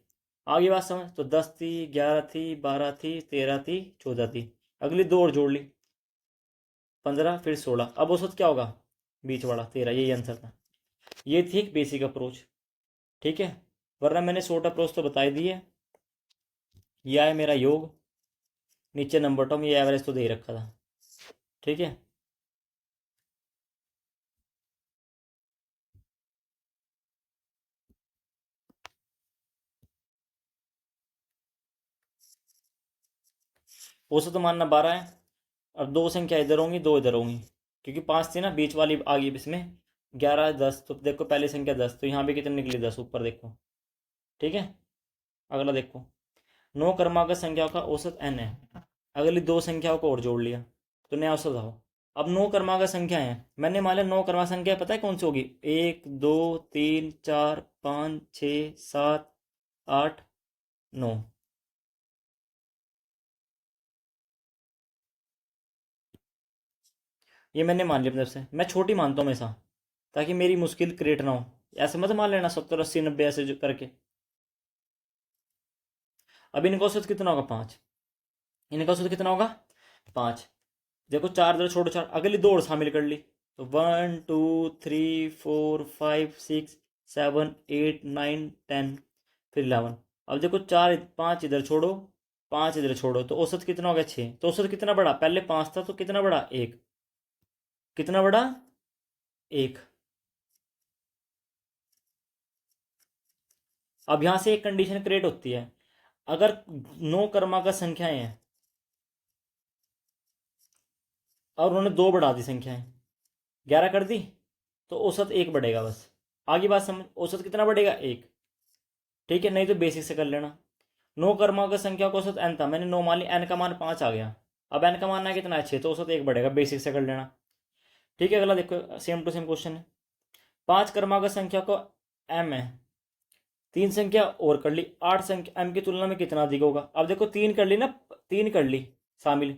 आगे बात समझ, तो 10 थी, 11 थी, 12 थी, 13 थी, 14 थी। अगली दो और जोड़ ली, 15, फिर 16। अब औसत क्या होगा, बीच वाला 13, यही आंसर था। ये थी एक बेसिक अप्रोच। ठीक है, वरना मैंने शॉर्ट अप्रोच तो बता ही दी है। यह है मेरा योग, नीचे नंबर टर्म, ये एवरेज तो दे ही रखा था। ठीक है, औसत तो मानना 12 है, और दो संख्या इधर होंगी, दो इधर होंगी, क्योंकि 5 थी ना, बीच वाली आ गई इसमें 11 10। तो देखो पहली संख्या 10, तो यहाँ भी कितनी निकली, 10 ऊपर देखो। ठीक है, अगला देखो, 9 क्रमांक संख्याओं का औसत n है। अगली दो संख्याओं को और जोड़ लिया, तो नया औसत आओ। अब 9 क्रमांक संख्या है, मैंने मान लिया 9 क्रमांक संख्या पता है कौन सी होगी, 1 2 3 4 5 6 7 8 9। ये मैंने मान लिया अपने तरफ से, मैं छोटी मानता हूँ हमेशा, ताकि मेरी मुश्किल क्रिएट ना हो। ऐसे मत मान लेना 70 80 90 ऐसे जो करके। अब इनका औसत कितना होगा, 5। इनका औसत कितना होगा, 5। देखो 4 इधर छोड़ो, 4, अगली दो और शामिल कर ली, तो 1 2 3 4 5 6 7 8 9 10, फिर 11। अब देखो 4 5 इधर छोड़ो, 5 इधर छोड़ो, तो औसत कितना हो गया, 6। तो औसत कितना बड़ा, पहले 5 था तो कितना बड़ा, 1। कितना बड़ा, 1। अब यहां से एक कंडीशन क्रिएट होती है, अगर 9 क्रमांक संख्याएं हैं और उन्होंने दो बढ़ा दी संख्याएं, 11 कर दी, तो औसत 1 बढ़ेगा बस। आगे बात समझ, औसत कितना बढ़ेगा, 1। ठीक है, नहीं तो बेसिक से कर लेना। 9 क्रमांक संख्या का औसत n था, मैंने 9 मान लिया, n का मान 5 आ गया। अब n का मान है कितना, 6, तो औसत 1 बढ़ेगा, बेसिक से कर लेना। ठीक है, अगला देखो, सेम टू सेम क्वेश्चन है। 5 क्रमांक संख्या को m है, तीन संख्या और कर ली, 8 संख्या m की तुलना में कितना अधिक होगा। अब देखो 3 कर ली ना, 3 कर ली शामिल,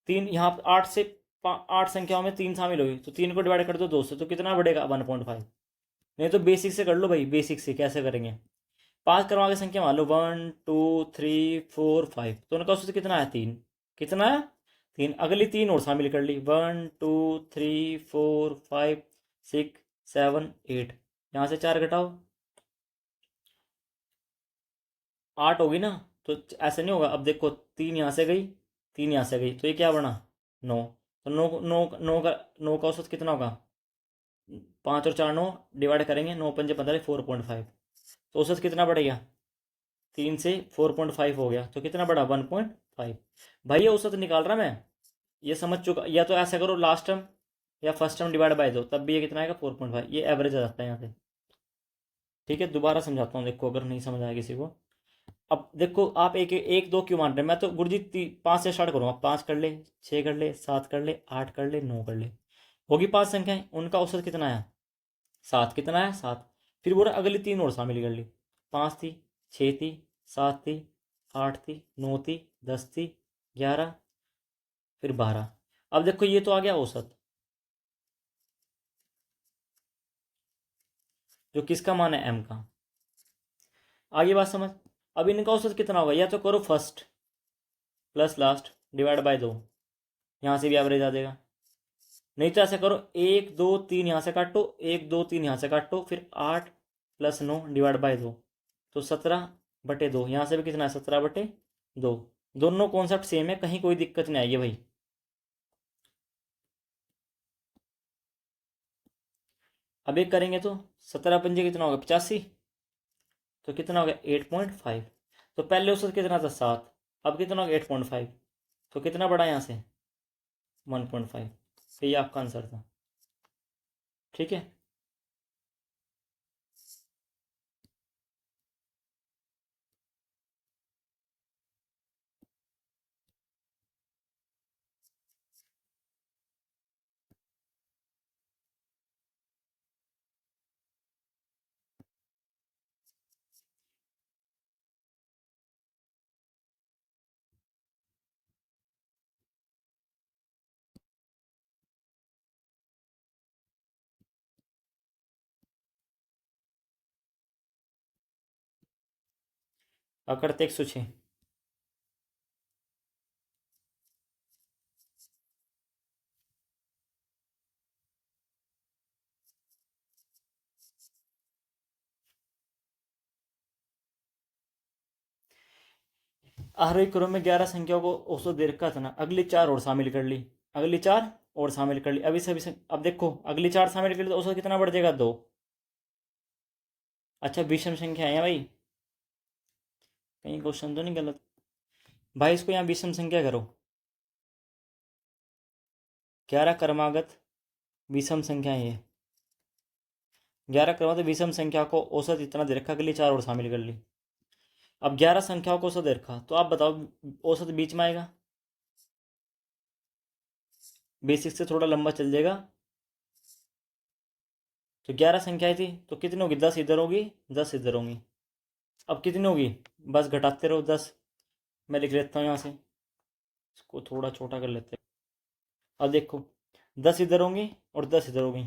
3 यहाँ 8 से 8 संख्याओं में 3 शामिल हुई, तो 3 को डिवाइड कर दो 2 से, तो कितना बढ़ेगा 1.5। नहीं तो बेसिक से कर लो भाई, बेसिक से कैसे करेंगे। 5 करवा के संख्या मान लो 1 2 3 4 5, तो उनका औसत कितना है 3, कितना है 3। अगली 3 और शामिल कर ली 1 2 3 4 5 6 7 8, यहाँ से 4 घटाओ 8 होगी ना। तो ऐसे नहीं होगा, अब देखो 3 यहाँ से गई, 3 यहाँ से गई, तो ये क्या बना 9। तो 9 9 9 का औसत कितना होगा, 5 और 4 9, डिवाइड करेंगे 9 पंजे 15 4.5, तो औसत कितना बढ़ेगा 3 से 4.5 हो गया, तो कितना बढ़ा 1.5। भाई ये औसत निकाल रहा मैं, ये समझ चुका। या तो ऐसा करो लास्ट टर्म या फर्स्ट टर्म डिवाइड बाय दो, तब भी ये कितना आएगा 4.5, ये एवरेज आ जाता है यहाँ से। ठीक है, दोबारा समझाता हूँ, देखो अगर नहीं समझ आया किसी को। अब देखो आप एक एक दो क्यों मान रहे हैं, मैं तो गुरुजी 5 से स्टार्ट करूँगा। 5 कर ले, 6 कर ले, 7 कर ले, 8 कर ले, 9 कर ले, होगी 5 संख्याएं, उनका औसत कितना है 7, कितना है 7। फिर बोला अगली 3 और शामिल कर ली, 5 थी, 6 थी, 7 थी, 8 थी, 9 थी, 10 थी, 11, फिर 12। अब देखो ये तो आ गया औसत, जो किसका मान है m का। आगे बात समझ। अब इनका औसत कितना होगा, या तो करो first plus last divide by 2, यहाँ से भी एवरेज आ जाएगा। नहीं तो ऐसा करो 1 2 3 यहाँ से काटो, 1 2 3 यहाँ से काटो, फिर 8 + 9 डिवाइड बाय 2, तो 17/2, यहाँ से भी कितना है 17/2। दोनों कॉन्सेप्ट सेम है, कहीं कोई दिक्कत नहीं आएगी भाई। अब एक करेंगे तो 17 पंजे कितना होगा 85, तो कितना हो गया 8.5। तो पहले औसत कितना था 7, अब कितना हो गया 8.5, तो कितना बढ़ा यहाँ से 1.5। तो ये आपका आंसर था। ठीक है, अब करते 106। आरोही क्रम में 11 संख्याओं को औसत दे रखा था ना, अगली 4 और शामिल कर ली, अगली 4 और शामिल कर ली, अभी सभी अब देखो अगली 4 शामिल कर ली तो औसत कितना बढ़ जाएगा 2। अच्छा विषम संख्या है भाई, कहीं क्वेश्चन तो नहीं गलत भाई, इसको यहाँ विषम संख्या करो। 11 क्रमागत विषम संख्या है, 11 क्रमागत विषम संख्या को औसत इतना दे रखा, अगली 4 और शामिल कर ली। अब 11 संख्याओं को औसत दे रखा, तो आप बताओ औसत बीच में आएगा, बेसिक से थोड़ा लंबा चल जाएगा। तो 11 संख्याएं थी, तो कितनी होगी 10 इधर होगी, 10 इधर होगी। अब कितनी होगी, बस घटाते रहो 10। मैं लिख लेता हूँ यहाँ से, इसको थोड़ा छोटा कर लेते हैं। अब देखो 10 इधर होंगी और 10 इधर होगी,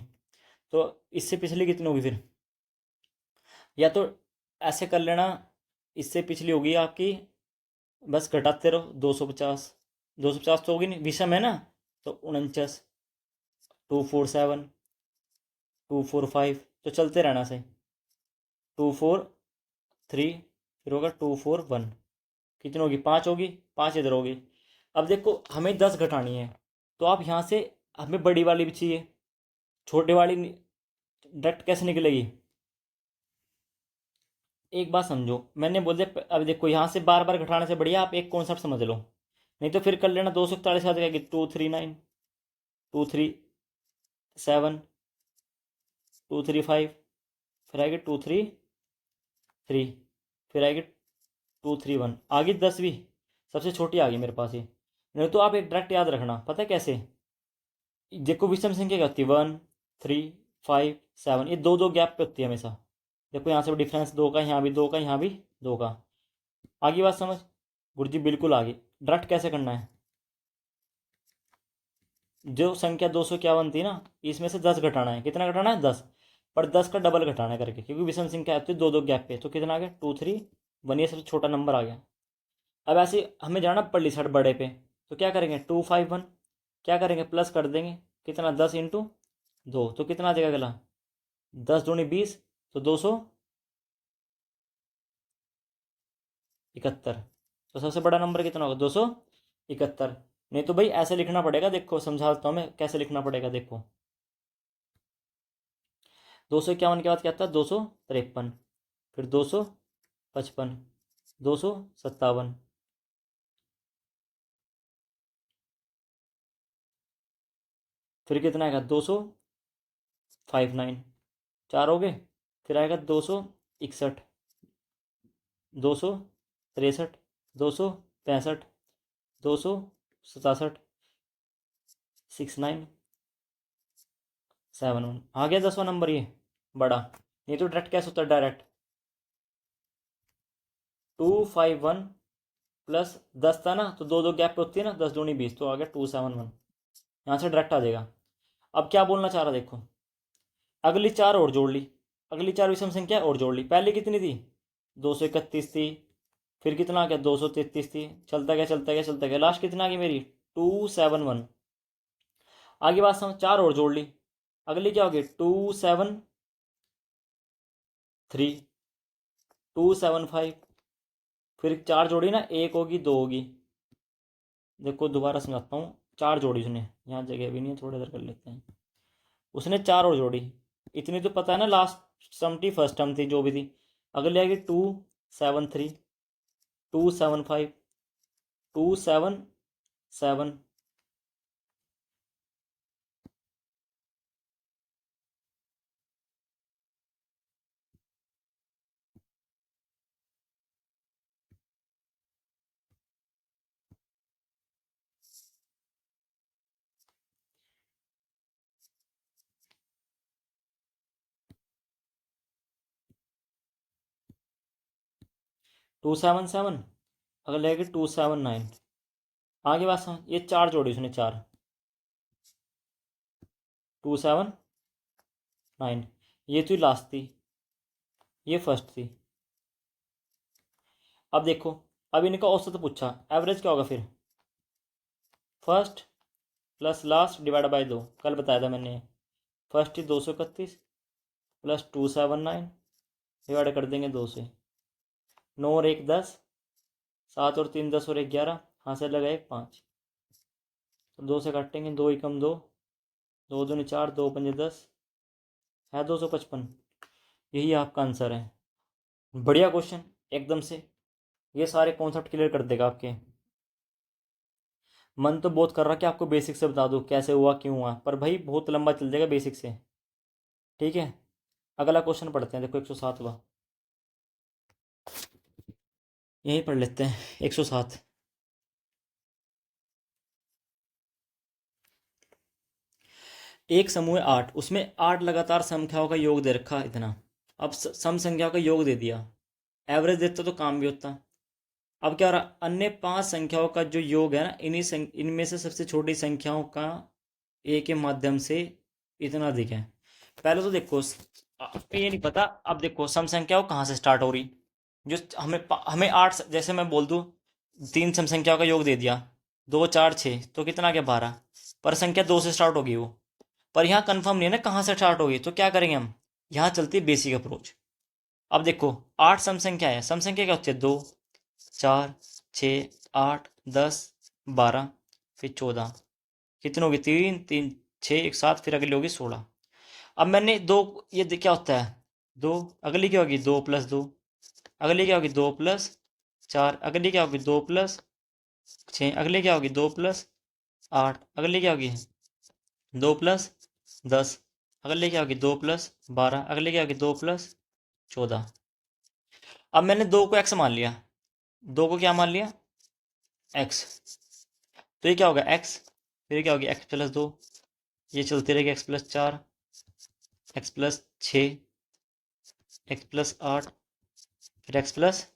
तो इससे पिछली कितनी होगी फिर, या तो ऐसे कर लेना, इससे पिछली होगी आपकी, बस घटाते रहो 250, 250 तो होगी नहीं, विषम है ना, तो 49, 247, 245, तो चलते रहना से 243, फिर होगा 241, कितनी होगी 5 होगी, 5 इधर होगी। अब देखो हमें 10 घटानी है, तो आप यहाँ से हमें बड़ी वाली भी चाहिए, छोटे वाली डायरेक्ट कैसे निकलेगी। एक बात समझो, मैंने बोल दिया, अब देखो यहाँ से बार बार घटाने से बढ़िया आप एक कॉन्सेप्ट समझ लो, नहीं तो फिर कर लेना 241 आ जाएगी, 239, 237, 235, फिर आएगी 233, फिर आएगी 231, आगे 10वीं सबसे छोटी आ गई मेरे पास ही। नहीं तो आप एक डायरेक्ट याद रखना, पता है कैसे, देखो विषम संख्या क्या होती है 1 3 5 7, ये दो दो गैप पे होती है हमेशा, देखो यहाँ से भी डिफरेंस 2 का, यहाँ भी 2 का, यहाँ भी 2 का। आगे बात समझ गुरुजी? बिल्कुल आगे। डायरेक्ट कैसे करना है? जो संख्या 251 थी ना, इसमें से 10 घटाना है। कितना घटाना है? 10। पर 10 का डबल घटाना है करके, क्योंकि विषम संख्या आती है दो दो गैप पे। तो कितना आ गया? 2 3 1। ये सबसे छोटा नंबर आ गया। अब ऐसे हमें जाना पड़ली साइड बड़े पे, तो क्या करेंगे? 251 क्या करेंगे? प्लस कर देंगे। कितना? 10 × 2। तो कितना आ जाएगा अगला? 10 दूनी 20, तो 271। तो सबसे बड़ा नंबर कितना होगा? 271। नहीं तो भाई ऐसे लिखना पड़ेगा। देखो समझाता हूँ मैं कैसे लिखना पड़ेगा। देखो 251 के बाद क्या आता है? 253, फिर 255, 257, फिर कितना आएगा? 259। 4 हो गए। फिर आएगा 261, 263, 265, 267, 6971। आ गया 10वां नंबर ये बड़ा। नहीं तो डायरेक्ट कैसे होता है? डायरेक्ट 251 प्लस 10 था ना, तो दो दो गैप पे होती है ना, 10 दूनी 20, तो आ गया 271। यहाँ से डायरेक्ट आ जाएगा। अब क्या बोलना चाह रहा? देखो अगली चार और जोड़ ली, अगली चार विषम संख्या और जोड़ ली। पहले कितनी थी? 231 थी। फिर कितना आ गया? 233 थी। चलता गया चलता गया चलता गया, लास्ट कितना आ गई मेरी? 271। आगे बात समझ, चार और जोड़ ली, अगली क्या होगी? 273, 275। फिर चार जोड़ी ना, एक होगी दो होगी। देखो दोबारा समझाता हूँ। चार जोड़ी उसने, यहाँ जगह भी नहीं है, थोड़ा इधर कर लेते हैं। उसने चार और जोड़ी, इतनी तो पता है ना। लास्ट सम थी, फर्स्ट टर्म थी, जो भी थी। अगली आएगी 273, 275, 277, 277। अगले आएगी 279। आगे बात समझ, ये चार जोड़ी उसने, चार, 279। ये तो लास्ट थी, ये फर्स्ट थी। अब देखो, अब इनका औसत पूछा, एवरेज क्या होगा फिर? First plus last divide by 2। कल बताया था मैंने। फर्स्ट थी 231 प्लस 279 डिवाइड कर देंगे 2 से। 9 और 1 10, 7 और 3 10 और 1 11, हाँ से लगा 1 5। तो 2 से काटेंगे, 2 एकम 2, 2 दूनी 4, 2 पंजे 10, है 255। यही आपका आंसर है। बढ़िया क्वेश्चन एकदम से, ये सारे कॉन्सेप्ट क्लियर कर देगा आपके। मन तो बहुत कर रहा कि आपको बेसिक से बता दूं कैसे हुआ क्यों हुआ, पर भाई बहुत लंबा चल जाएगा बेसिक से। ठीक है, अगला क्वेश्चन पढ़ते हैं। देखो 107वां, यही पढ़ लेते हैं। 107, एक समूह है 8, उसमें 8 लगातार संख्याओं का योग दे रखा है इतना। अब सम संख्याओं का योग दे दिया, एवरेज देता तो काम भी होता। अब क्या हो रहा? अन्य 5 संख्याओं का जो योग है ना, इनमें से सबसे छोटी संख्याओं का ए के माध्यम से इतना अधिक है। पहले तो देखो, आपको ये नहीं पता। अब देखो सम संख्याओं कहाँ से स्टार्ट हो रही? जो हमें हमें 8, जैसे मैं बोल दूं 3 सम संख्याओं का योग दे दिया, 2 4 6, तो कितना आ गया? 12। पर संख्या 2 से स्टार्ट होगी वो। पर यहाँ कंफर्म नहीं है ना कहाँ से स्टार्ट होगी, तो क्या करेंगे हम? यहाँ चलती है बेसिक अप्रोच। अब देखो 8 सम संख्या है। सम संख्या क्या होती है? 2 4 6 8 10 12, फिर 14। कितनी होगी? 3 3 6 1 7, फिर अगली होगी 16। अब मैंने दो, ये क्या होता है? 2। अगली क्या होगी? 2 + 2। अगली क्या होगी? 2 + 4। अगली क्या होगी? 2 + 6। अगली क्या होगी? 2 + 8। अगली क्या होगी? 2 + 10। अगली क्या होगी? 2 + 12। अगली क्या होगी? 2 + 14। अब मैंने 2 को x मान लिया। 2 को क्या मान लिया? x। तो ये क्या होगा? x। फिर क्या होगी? x + 2। ये चलती रहेगी x + 4, x + 6, एक्स प्लस 8, फिर एक्स प्लस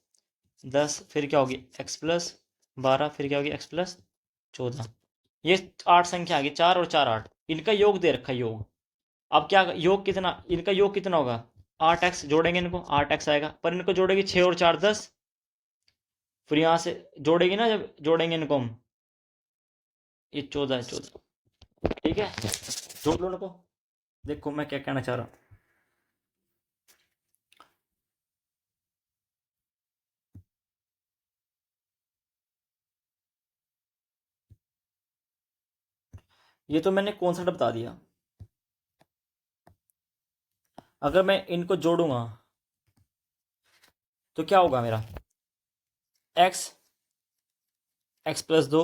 10, फिर क्या होगी एक्स प्लस 12, फिर क्या होगी एक्स प्लस 14। ये 8 संख्या आ गई, 4 और 4 8। इनका योग दे रखा है योग। अब क्या योग कितना, इनका योग कितना होगा, 8x जोड़ेंगे इनको 8x आएगा, पर इनको जोड़ेगी 6 और 4 10, फिर यहां से जोड़ेगी ना, जब जोड़ेंगे इनको हम, ये 14 है 14। ठीक है, जोड़ लो इनको। देखो मैं क्या कहना चाह रहा हूं। ये तो मैंने कॉन्सेप्ट बता दिया। अगर मैं इनको जोड़ूंगा तो क्या होगा मेरा, x, x plus 2,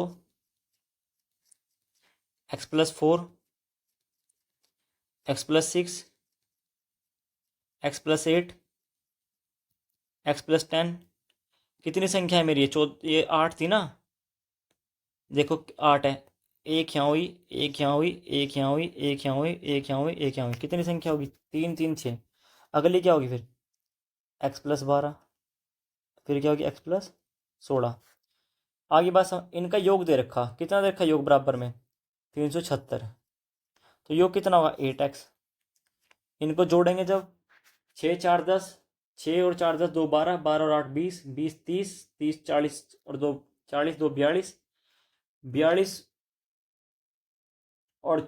x plus 4, x plus 6, x plus 8, x plus 10। कितनी संख्या है मेरी, ये 8 थी ना, देखो 8 है, एक यहाँ हुई, एक यहाँ हुई, एक यहाँ हुई, एक यहाँ हुई, एक यहाँ हुई, एक यहाँ हुई, कितनी संख्या होगी, 3 3 6। अगली क्या होगी फिर, एक्स प्लस 12, फिर क्या होगी एक्स प्लस 16। आगे बात इनका योग दे रखा, कितना दे रखा योग बराबर में, 376। तो योग कितना होगा 8x। इनको जोड़ेंगे जब, 6 4 10, 6 और 4 10 2 12, 12 और 8 20, 20 30, 30 40 और 2 40, 2 42, 42 और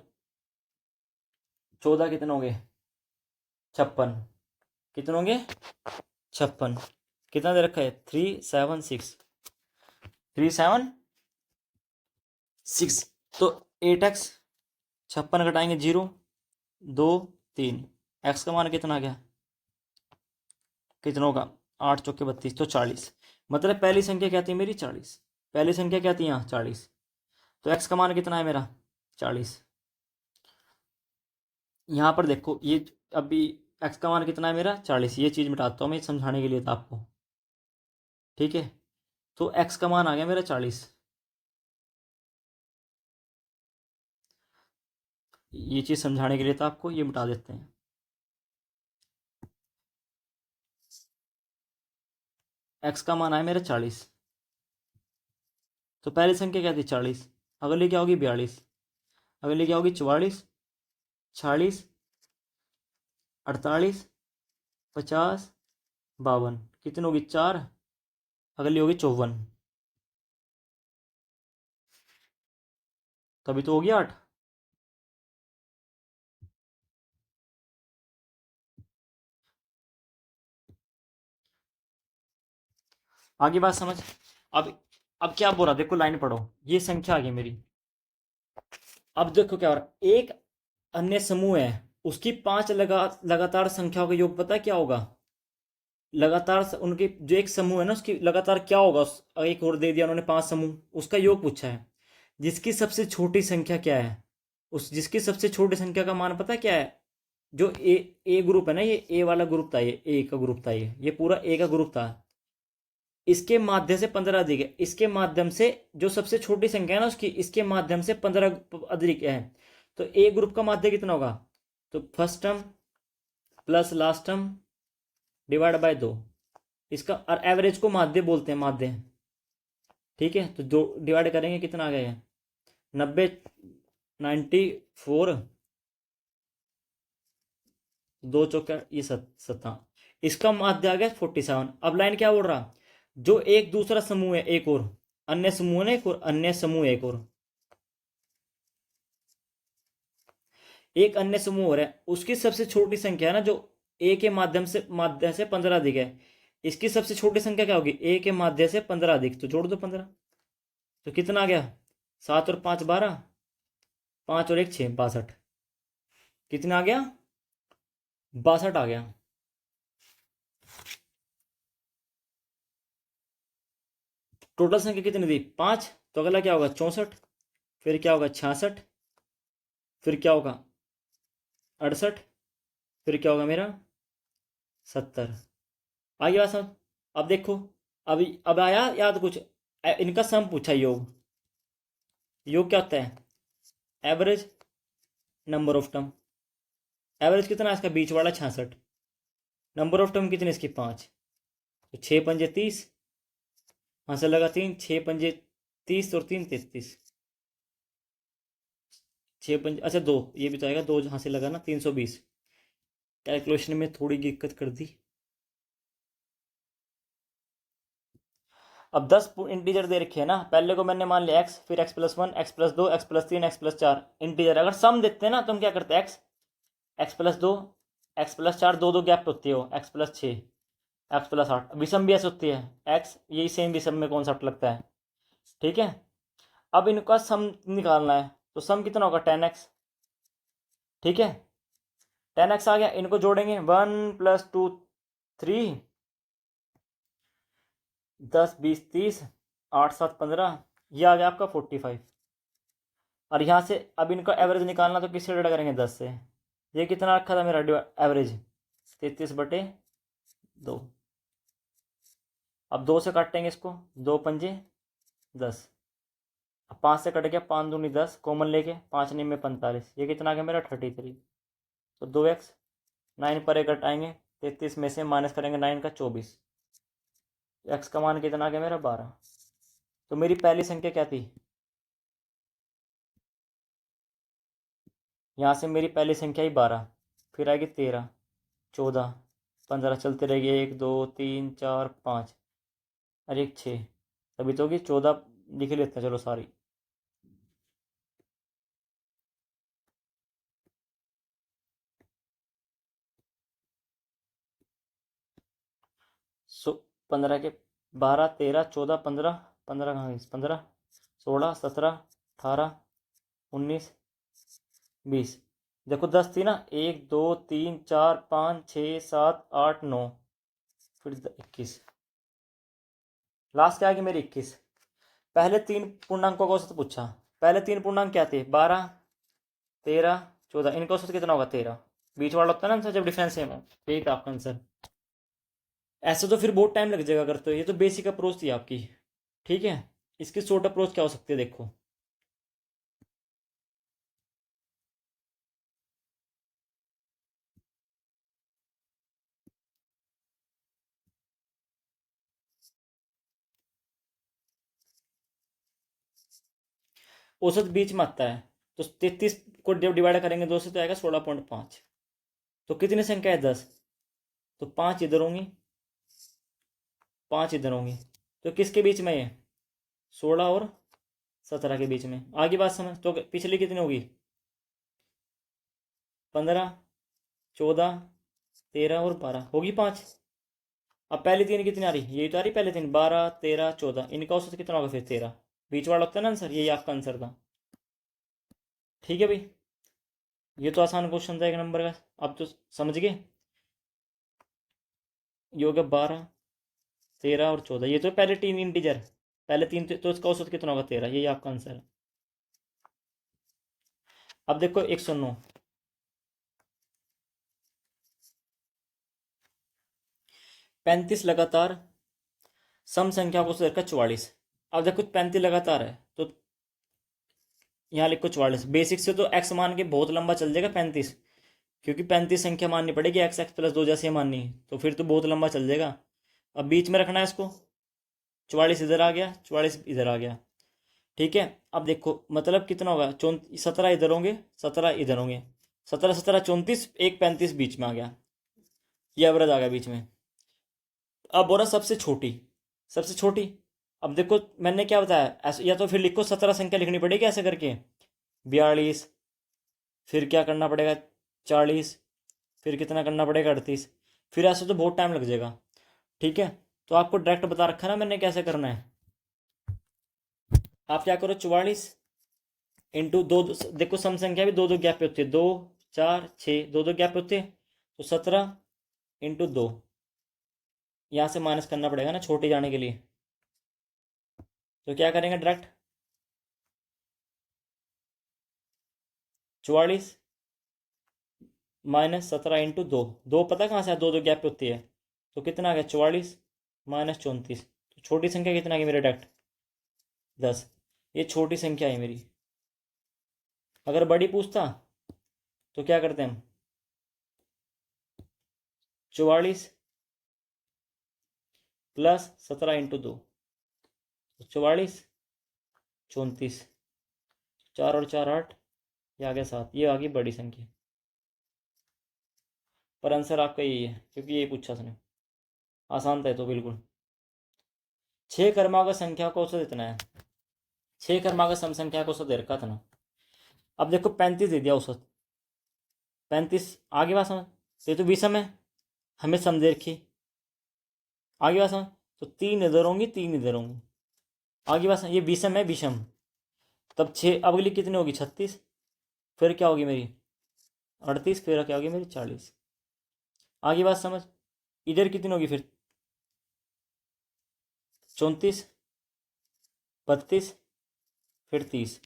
14 कितने होंगे 56। कितने होंगे 56। कितना दे रखा है 376। तो 8x, 56 घटाएंगे 0 2 3, एक्स का मान कितना आ गया, कितना होगा 8 चौके 32, तो 40। मतलब पहली संख्या क्या थी मेरी 40, पहली संख्या क्या थी यहाँ 40। तो एक्स का मान कितना है मेरा 40। यहाँ पर देखो ये अभी एक्स का मान कितना है मेरा 40, ये चीज़ मिटाता हूँ मैं समझाने के लिए था आपको। ठीक है, तो एक्स का मान आ गया मेरा 40। ये चीज़ समझाने के लिए था आपको, ये मिटा देते हैं। एक्स का मान आया मेरा 40, तो पहली संख्या क्या थी 40, अगली क्या होगी 42, अगली क्या होगी 44, 46, 48, 50, 52, कितनी होगी 4, अगली होगी 54, तभी तो होगी 8। आगे बात समझ। अब क्या बोल रहा, देखो लाइन पढ़ो, ये संख्या आ गई मेरी। अब देखो क्या हो रहा, एक अन्य समूह है, उसकी 5 लगातार संख्याओं का योग पता है क्या होगा, लगातार उनके जो एक समूह है ना उसकी लगातार क्या होगा, एक और दे दिया उन्होंने 5 समूह, उसका योग पूछा है। जिसकी सबसे छोटी संख्या क्या है, उस जिसकी सबसे छोटी संख्या का मान पता है क्या है, जो ए ग्रुप है ना, ये ए वाला ग्रुप था, ये ए का ग्रुप था, ये पूरा ए का ग्रुप था। इसके माध्यम से 15 अधिक है, इसके माध्यम से जो सबसे छोटी संख्या है ना उसकी, इसके माध्यम से 15 अधिक है। तो ए ग्रुप का माध्य कितना होगा, तो first term plus last term divide by 2, इसका और एवरेज को माध्य बोलते हैं, माध्य। ठीक है, तो 2 डिवाइड करेंगे कितना आ गया, 90, 94, 2 चौका ये 17, इसका माध्य आ गया 47। अब लाइन क्या बोल रहा, जो एक दूसरा समूह है, एक और अन्य समूह है, एक और अन्य समूह, एक और एक अन्य समूह और है, उसकी सबसे छोटी संख्या है ना, जो ए के माध्यम से 15 अधिक है, इसकी सबसे छोटी संख्या क्या होगी, ए के माध्यम से 15 अधिक, तो जोड़ दो 15। तो कितना आ गया, 7 और 5 12, 5 और 1 6 62, कितना आ गया 62 आ गया। टोटल संख्या कितनी थी 5, तो अगला क्या होगा 64, फिर क्या होगा 66, फिर क्या होगा 68, फिर क्या होगा मेरा 70। आगे बात समझ। अब देखो, अब आया याद कुछ, इनका सम पूछा, योग, योग क्या होता है, average number of term, average कितना है इसका बीच वाला 66, नंबर ऑफ टर्म कितने इसकी 5, तो 6×5 = 30, हाँ से लगा 3, 6×5 = 30 और 3 = 33, 6×5 अच्छा 2, ये भी तो आएगा 2 जहाँ से लगा ना 320। कैलकुलेशन में थोड़ी दिक्कत कर दी। अब 10 इंटीजर दे रखे हैं ना, पहले को मैंने मान लिया x, फिर x+1, x+2, x+3, x+4 integer. अगर सम देते हैं ना तो हम क्या करते हैं, x+2, x+4 दो दो गैप पे होती है वो, x+6, x+8 विषम भी ऐसे होती है, x यही सेम विषम में कॉन्सेप्ट लगता है। ठीक है, अब इनका सम निकालना है, तो सम कितना होगा 10x। ठीक है, 10x आ गया, इनको जोड़ेंगे 1 + 2 3, 10 20 30, 8 7 15, ये आ गया आपका 45। और यहाँ से अब इनका एवरेज निकालना, तो किससे डिवाइड करेंगे 10 से। ये कितना रखा था मेरा एवरेज 33/2। अब 2 से काटेंगे इसको, 2×5 = 10, अब 5 से कट गया, 5 दूनी 10, कॉमन लेके 5 9 में 45, ये कितना आ गया मेरा 33। तो 2x, 9 पर घटाएंगे, 33 में से माइनस करेंगे 9 का 24, x का मान कितना आ गया मेरा 12। तो मेरी पहली संख्या क्या थी, यहाँ से मेरी पहली संख्या ही 12, फिर आएगी 13, 14, 15, चलते रहेगी 1 2 3 4 5, अरे 1 6, तभी तो होगी 14, लिख लेते हैं चलो सारी। सो 15 के 12 13 14 15, 15 कहाँ गई, 15 16 17 18 19 20, देखो 10 थी ना, 1 2 3 4 5 6 7 8 9, फिर 21, लास्ट क्या आ गई मेरी 21। पहले 3 पूर्णांकों का औसत पूछा, पहले 3 पूर्णांक क्या थे, 12 13 14, इनका औसत कितना होगा 13, बीच वाला होता है ना आंसर जब डिफरेंस सेम हो, यही था आपका आंसर। ऐसे तो फिर बहुत टाइम लग जाएगा करते हो, ये तो बेसिक अप्रोच थी आपकी। ठीक है, इसकी शॉर्ट अप्रोच क्या हो सकती है देखो, औसत बीच में आता है, तो 33 को जब डिवाइड करेंगे 2 से तो आएगा 16.5, तो कितनी संख्या है 10, तो 5 इधर होंगी 5 इधर होंगी, तो किसके बीच में है 16 और 17 के बीच में। आगे बात समझ, तो पिछली कितनी होगी 15 14 13 और 12 होगी 5। अब पहली 3 कितनी आ रही, यही तो आ रही पहले 3, 12 13 14, इनका औसत कितना होगा फिर 13, बीच वाला होता है ना आंसर, यही आपका आंसर था। ठीक है भाई, ये तो आसान क्वेश्चन था 1 नंबर का, अब तो समझ गए। ये हो गया 12 13 और 14, ये तो पहले 3 इंटीजर, पहले 3 तो इसका औसत कितना होगा 13, यही आपका आंसर है। अब देखो 109, 35 लगातार सम संख्या को रखा 44। अब देखो 35 लगातार है, तो यहाँ लिखो 44, बेसिक से तो एक्स मान के बहुत लंबा चल जाएगा 35, क्योंकि 35 संख्या माननी पड़ेगी, एक्स x+2 जैसे माननी, तो फिर तो बहुत लंबा चल जाएगा। अब बीच में रखना है इसको, 44 इधर आ गया 44 इधर आ गया। ठीक है, अब देखो मतलब कितना होगा, 17 इधर होंगे 17 इधर होंगे, 17 17 34, एक 35 बीच में आ गया, ये एवरेज आ गया बीच में। अब बोला सबसे छोटी, सबसे छोटी, अब देखो मैंने क्या बताया ऐसे, या तो फिर लिखो 17 संख्या लिखनी पड़ेगी ऐसे करके, 42, फिर क्या करना पड़ेगा 40, फिर कितना करना पड़ेगा 38, फिर ऐसे तो बहुत टाइम लग जाएगा। ठीक है, तो आपको डायरेक्ट बता रखा ना मैंने कैसे करना है, आप क्या करो 44 इंटू दो, देखो सम संख्या भी दो दो गैप पे होती है, 2 4 6 दो दो गैप पे होते हैं, तो 17 इंटू 2, यहाँ से माइनस करना पड़ेगा ना छोटे जाने के लिए, तो क्या करेंगे डायरेक्ट 44 माइनस 17 इंटू 2, दो पता कहाँ से दो दो गैप पे होती है, तो कितना आ गया 44 माइनस 34, तो छोटी संख्या कितना आ गई मेरे डायरेक्ट 10, ये छोटी संख्या है मेरी। अगर बड़ी पूछता तो क्या करते हम, 44 प्लस 17 इंटू 2, 44, 34, 4 और 4 8, ये आ गया 7। ये आ गई बड़ी संख्या, पर आंसर आपका यही है क्योंकि यही पूछा उसने। आसान था तो बिल्कुल। 6 क्रमांक संख्या को औसत इतना है, 6 क्रमांक सम संख्या को औसत दे रखा था ना। अब देखो 35 दे दिया औसत, 35 आगे बात समझ, ये तो विषम है, हमें सम दे रखी, आगे बात समझ, तो 3 इधर होंगी 3 इधर होंगी, आगे बात समझ, ये विषम है विषम। तब 6, अब अगली कितनी होगी 36, फिर क्या होगी मेरी 38, फिर क्या होगी मेरी 40, आगे बात समझ। इधर कितनी होगी फिर 34, 32, फिर 30,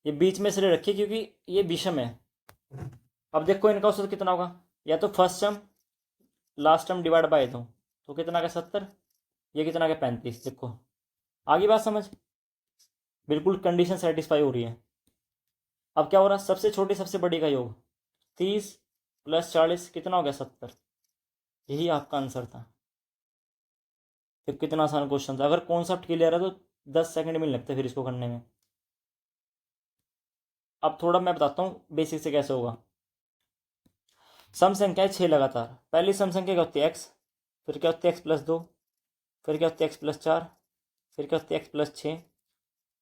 ये बीच में से रखिए क्योंकि ये विषम है। अब देखो इनका औसत कितना होगा, या तो first term last term divide by दो, तो कितना का 70, ये कितना का 35। देखो आगे बात समझ, बिल्कुल कंडीशन सेटिस्फाई हो रही है। अब क्या हो रहा है, सबसे छोटी सबसे बड़ी का योग 30 प्लस 40 कितना हो गया 70, यही आपका आंसर था। तो कितना आसान क्वेश्चन था, अगर कॉन्सेप्ट क्लियर है तो 10 सेकंड मिल लगते फिर इसको करने में। अब थोड़ा मैं बताता हूँ बेसिक से कैसे होगा। सम संख्या है 6 लगातार, पहली सम संख्या क्या होती है एक्स, फिर क्या होती है एक्स प्लस 2, फिर क्या होती है एक्स प्लस 4, फिर क्या होती है एक्स प्लस 6,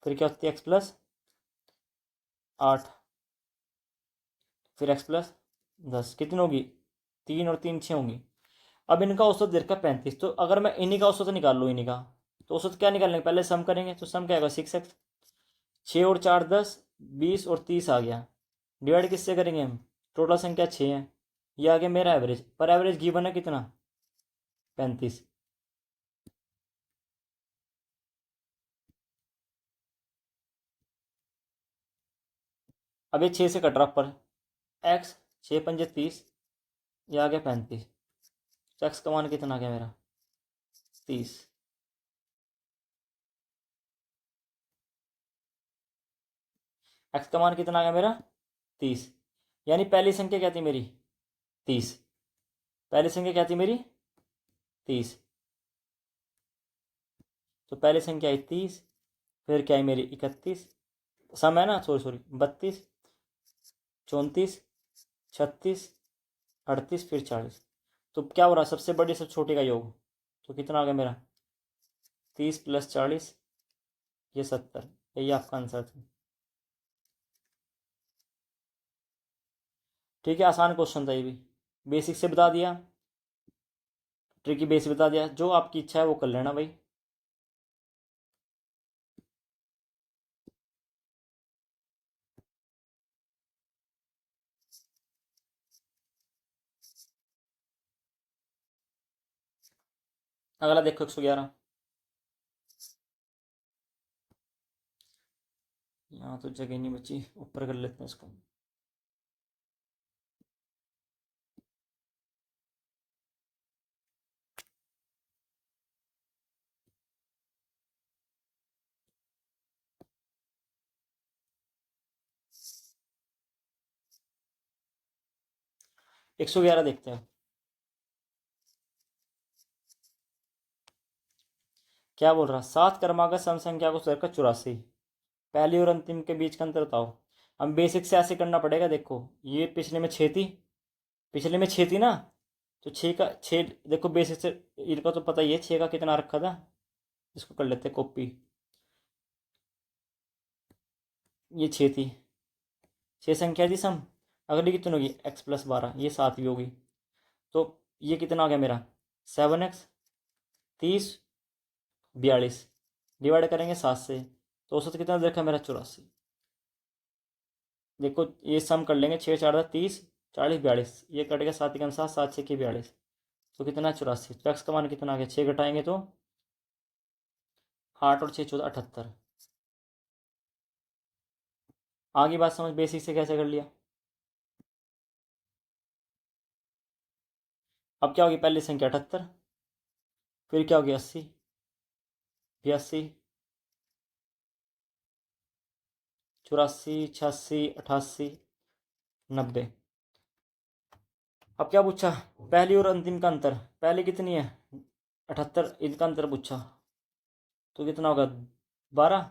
फिर क्या होती है एक्स प्लस 8, फिर एक्स प्लस 10, कितनी होगी 3 और 3 6 होंगी। अब इनका औसत दे रखा 35, तो अगर मैं इन्हीं का औसत निकाल लूँ, इन्हीं का, तो औसत क्या निकालेंगे, पहले सम करेंगे, तो सम क्या आएगा 6x, 6 और 4 10, 20 और 30 आ गया, डिवाइड किससे करेंगे हम, टोटल संख्या 6 है, ये आ गया मेरा एवरेज, पर एवरेज गिवन है कितना 35। अब ये 6 से कट रहा पर एक्स, 6 पंजे 30, ये आ गया 35, तो एक्स का मान कितना आ गया मेरा 30। एक्स का मान कितना आ गया मेरा 30, यानी पहली संख्या क्या थी मेरी 30, पहली संख्या क्या थी मेरी 30, तो पहली संख्या आई 30, फिर क्या आई मेरी 31, सम है ना, सॉरी सॉरी 32, 34, 36, 38, फिर 40, तो क्या हो रहा है सबसे बड़ी सबसे छोटे का योग, तो कितना आ गया मेरा 30 प्लस 40, ये 70, यही आपका आंसर था। ठीक है, आसान क्वेश्चन था ये भी, बेसिक से बता दिया, ट्रिकी बेसिक बता दिया, जो आपकी इच्छा है वो कर लेना भाई। अगला देखो 111, यहाँ तो जगह नहीं बची, ऊपर कर लेते हैं इसको। एक सौ ग्यारह देखते हैं क्या बोल रहा, 7 क्रमागत सम संख्या को सरका 84, पहली और अंतिम के बीच का अंतर बताओ। हम बेसिक से ऐसे करना पड़ेगा, देखो ये पिछले में 6 थी, पिछले में 6 थी ना, तो 6 का 6, देखो बेसिक से इनका तो पता ही है 6 का कितना रखा था, इसको कर लेते हैं कॉपी, ये 6 थी, 6 संख्या थी सम, अगली कितनी होगी एक्स प्लस 12, ये 7 भी होगी, तो ये कितना आ गया मेरा 7x, 30, 42, डिवाइड करेंगे 7 से, तो औसत कितना देखा मेरा 84। देखो ये सम कर लेंगे, 6 4 30, 40 42, ये कट गया 7 एकम 7, 7 6 की 42, तो कितना 84, तो एक्स का मान कितना आ गया, 6 घटाएंगे तो 8 और 6 14 78। आगे बात समझ, बेसिक से कैसे कर लिया। अब क्या होगी, पहली संख्या 78, फिर क्या होगी 80, 82, 84, 86, 88, 90, अब क्या पूछा, पहली और अंतिम का अंतर, पहली कितनी है 78, इनका अंतर पूछा तो कितना होगा 12,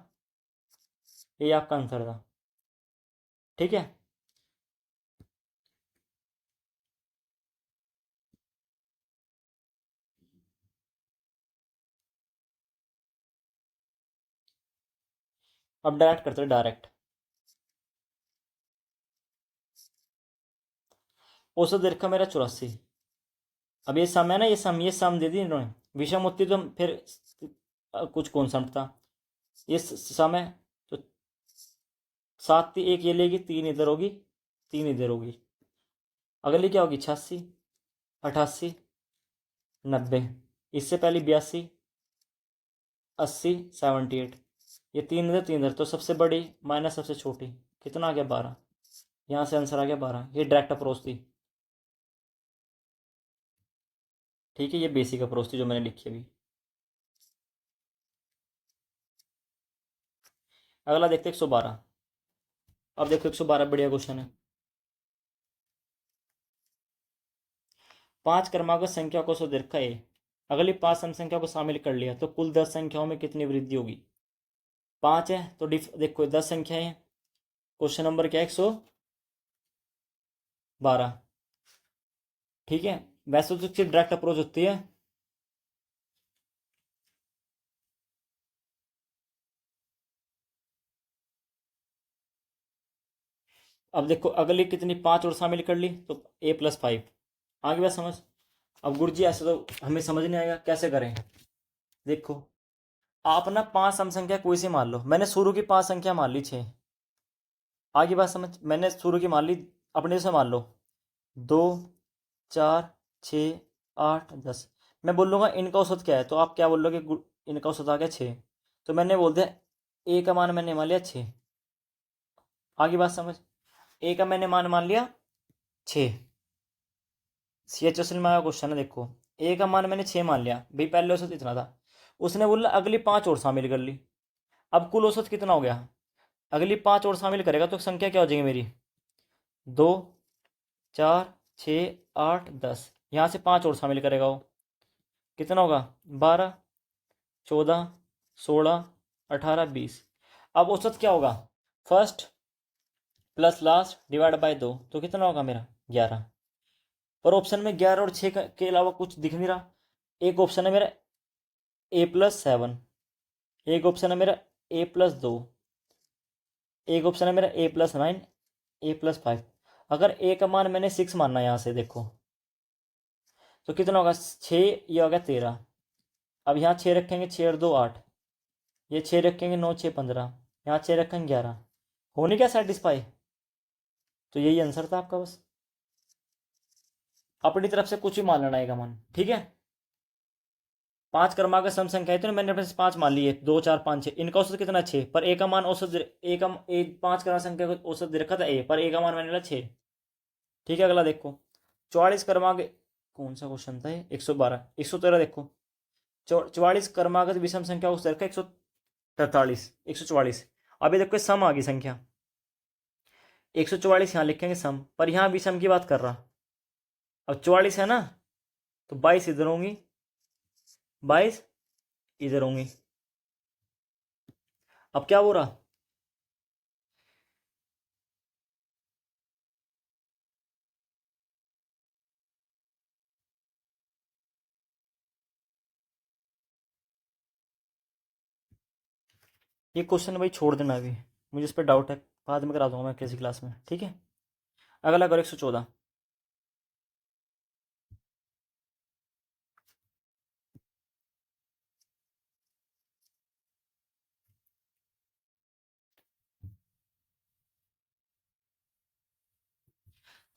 ये आपका आंसर था। ठीक है, अब डायरेक्ट करते हैं डायरेक्ट। औसत रेखा मेरा 84। अब ये सम है ना, ये सम दे दी इन्होंने, विषम होती तो फिर कुछ कॉन्सेप्ट था। ये सम है तो 7 एक ये लेगी, 3 इधर होगी, 3 इधर होगी। अगली क्या होगी 86, 88, 90, इससे पहले 82, 80, 78, ये 3 इधर 3 इधर, तो सबसे बड़ी माइनस सबसे छोटी, कितना आ गया 12, यहाँ से आंसर आ गया 12। ये डायरेक्ट अप्रोच थी। ठीक है, ये बेसिक अप्रोच थी जो मैंने लिखी अभी। अगला देखते 112। अब देखो 112 बढ़िया क्वेश्चन है। 5 क्रमागत संख्या को सुदीर्घ है, अगली 5 सम संख्या को शामिल कर लिया तो कुल 10 संख्याओं में कितनी वृद्धि होगी। 5 है तो देखो 10 संख्याएं हैं, क्वेश्चन नंबर क्या है 112। ठीक है, वैसे तो सिर्फ डायरेक्ट अप्रोच होती है। अब देखो अगली कितनी 5 और शामिल कर ली तो a+5, आगे बात समझ। अब गुरु जी ऐसे तो हमें समझ नहीं आएगा, कैसे करें। देखो आप ना 5 सम संख्या कोई सी मान लो, मैंने शुरू की 5 संख्या मान ली 6, आगे बात समझ, मैंने शुरू की मान ली, अपने से मान लो 2, 4, 6, 8, 10, मैं बोलूँगा इनका औसत क्या है, तो आप क्या बोल लोगे इनका औसत आ गया 6, तो मैंने बोल दिया ए का मान मैंने मान लिया 6, आगे बात समझ। ए का मैंने मान मान लिया 6, CHSL में आया क्वेश्चन है, देखो ए का मान मैंने 6 मान लिया भाई, पहले औसत इतना था, उसने बोला अगली 5 और शामिल कर ली, अब कुल औसत कितना हो गया, अगली 5 और शामिल करेगा तो संख्या क्या हो जाएगी मेरी 2, 4, 6, 8, 10, यहाँ से 5 और शामिल करेगा वो, कितना होगा 12, 14, 16, 18, 20। अब औसत क्या होगा, first plus last divide by 2, तो कितना होगा मेरा 11। पर ऑप्शन में 11 और 6 के अलावा कुछ दिख नहीं रहा। एक ऑप्शन है मेरा a+7, एक ऑप्शन है मेरा a+2, एक ऑप्शन है मेरा a+9, a+5। अगर ए का मान मैंने 6 मानना है यहाँ से देखो, तो कितना होगा 6, ये होगा 13। अब यहाँ 6 रखेंगे, 6 और 2 8, ये 6 रखेंगे 9, 6 15, यहाँ 6 रखेंगे 11, होने क्या सेटिस्फाई। तो यही आंसर था आपका, बस अपनी तरफ से कुछ भी मान लेना है मान। ठीक है, 5 क्रमागत सम संख्या थी, मैंने अपने 5 मान लिए, 2, 4, 5, 6, इनका औसत कितना 6, पर ए का मान औसत ए का 5 क्रमागत संख्या को औसत दे रखा था ए, पर ए का मान मैंने लिया 6। ठीक है, अगला देखो 44 क्रमागत, कौन सा क्वेश्चन था ये 112, 113 देखो 44 क्रमागत विषम संख्या को दे रखा 143, 144। अभी देखो सम आ गई संख्या, 144 यहाँ लिखेंगे सम, पर यहाँ विषम की बात कर रहा। अब 44 है ना, तो 22 इधर होंगी, 22 इधर होंगी। अब क्या हो रहा, ये क्वेश्चन भाई छोड़ देना अभी, मुझे इस पर डाउट है, बाद में करा दूंगा मैं किसी क्लास में। ठीक है, अगला करो 114।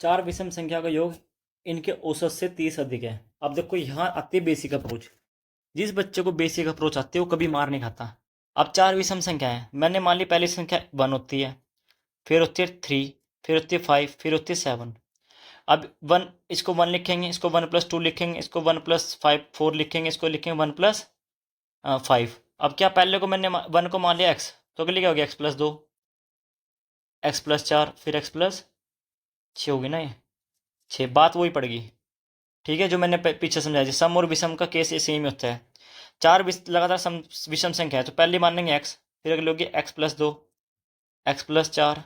चार विषम संख्या का योग इनके औसत से 30 अधिक है। अब देखो यहाँ आती है बेसिक अप्रोच, जिस बच्चे को बेसिक अप्रोच आती है वो कभी मार नहीं खाता। अब चार विषम संख्या है, मैंने मान ली पहली संख्या 1 होती है, फिर होती है 3, फिर होती है 5, फिर होती है 7। अब 1, इसको 1 लिखेंगे, इसको 1+2 लिखेंगे, इसको 1+5 4 लिखेंगे, इसको लिखेंगे 1+5। अब क्या पहले को मैंने 1 को मान लिया x, तो अगले क्या हो गया x+2, x+4, फिर x+6 होगी ना ये। 6, बात वही पड़ेगी। ठीक है, जो मैंने पीछे समझाया जी, सम और विषम का केस ये सेम ही होता है। चार लगातार विषम संख्या है तो पहले मानेंगे एक्स, फिर अगले होगी x+2, x+4,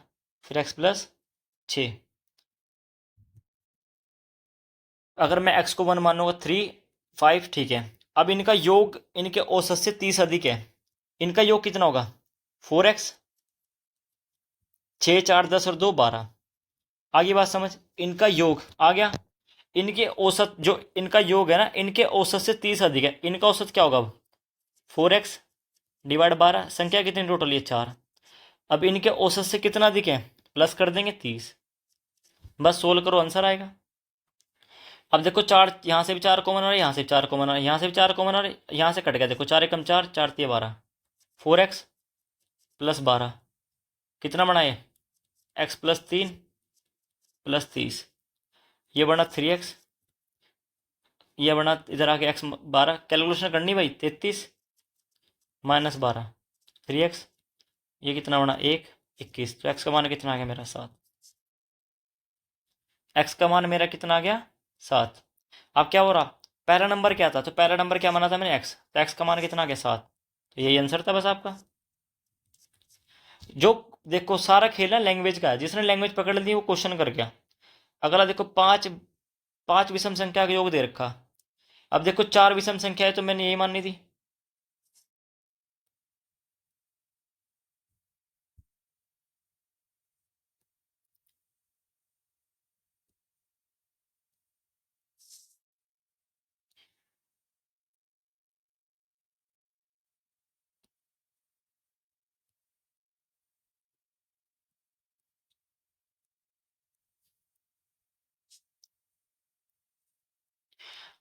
फिर x+6। अगर मैं x को 1 मानूंगा 3, 5, ठीक है। अब इनका योग इनके औसत से 30 अधिक है, इनका योग कितना होगा? 4x, 6, 4, 10 और 2, 12। आगे बात समझ, इनका योग आ गया, इनके औसत जो इनका योग है ना, इनके औसत से 30 अधिक है, इनका औसत क्या होगा अब? 4x डिवाइड 12, संख्या कितनी टोटल? ये 4। अब इनके औसत से कितना अधिक है? प्लस कर देंगे 30, बस सोल्व करो आंसर आएगा। अब देखो चार, यहाँ से भी 4 कॉमन आ रहा है, यहाँ से भी 4 कॉमन आ रहा है, यहाँ से भी 4 कॉमन आ रहा है, यहाँ से कट गया, देखो 4 एकम 4, 4 तिया 12, 4x प्लस 12 कितना बना ये? x+3 प्लस 30, ये बना 3x, ये बना इधर आके x12, कैलकुलेशन करनी भाई, 33 माइनस 12, 3x, ये कितना बना 1, 21। तो x का मान कितना आ गया मेरा? 7। x का मान मेरा कितना आ गया? 7। अब क्या हो रहा? पहला नंबर क्या था? तो पहला नंबर क्या माना था मैंने? x, तो x का मान कितना आ गया? 7। तो यही आंसर था बस आपका। जो देखो सारा खेल ना लैंग्वेज का है, जिसने लैंग्वेज पकड़ ली वो क्वेश्चन कर गया। अगला देखो पांच, पांच विषम संख्या का योग दे रखा। अब देखो 4 विषम संख्या है तो मैंने यही माननी थी।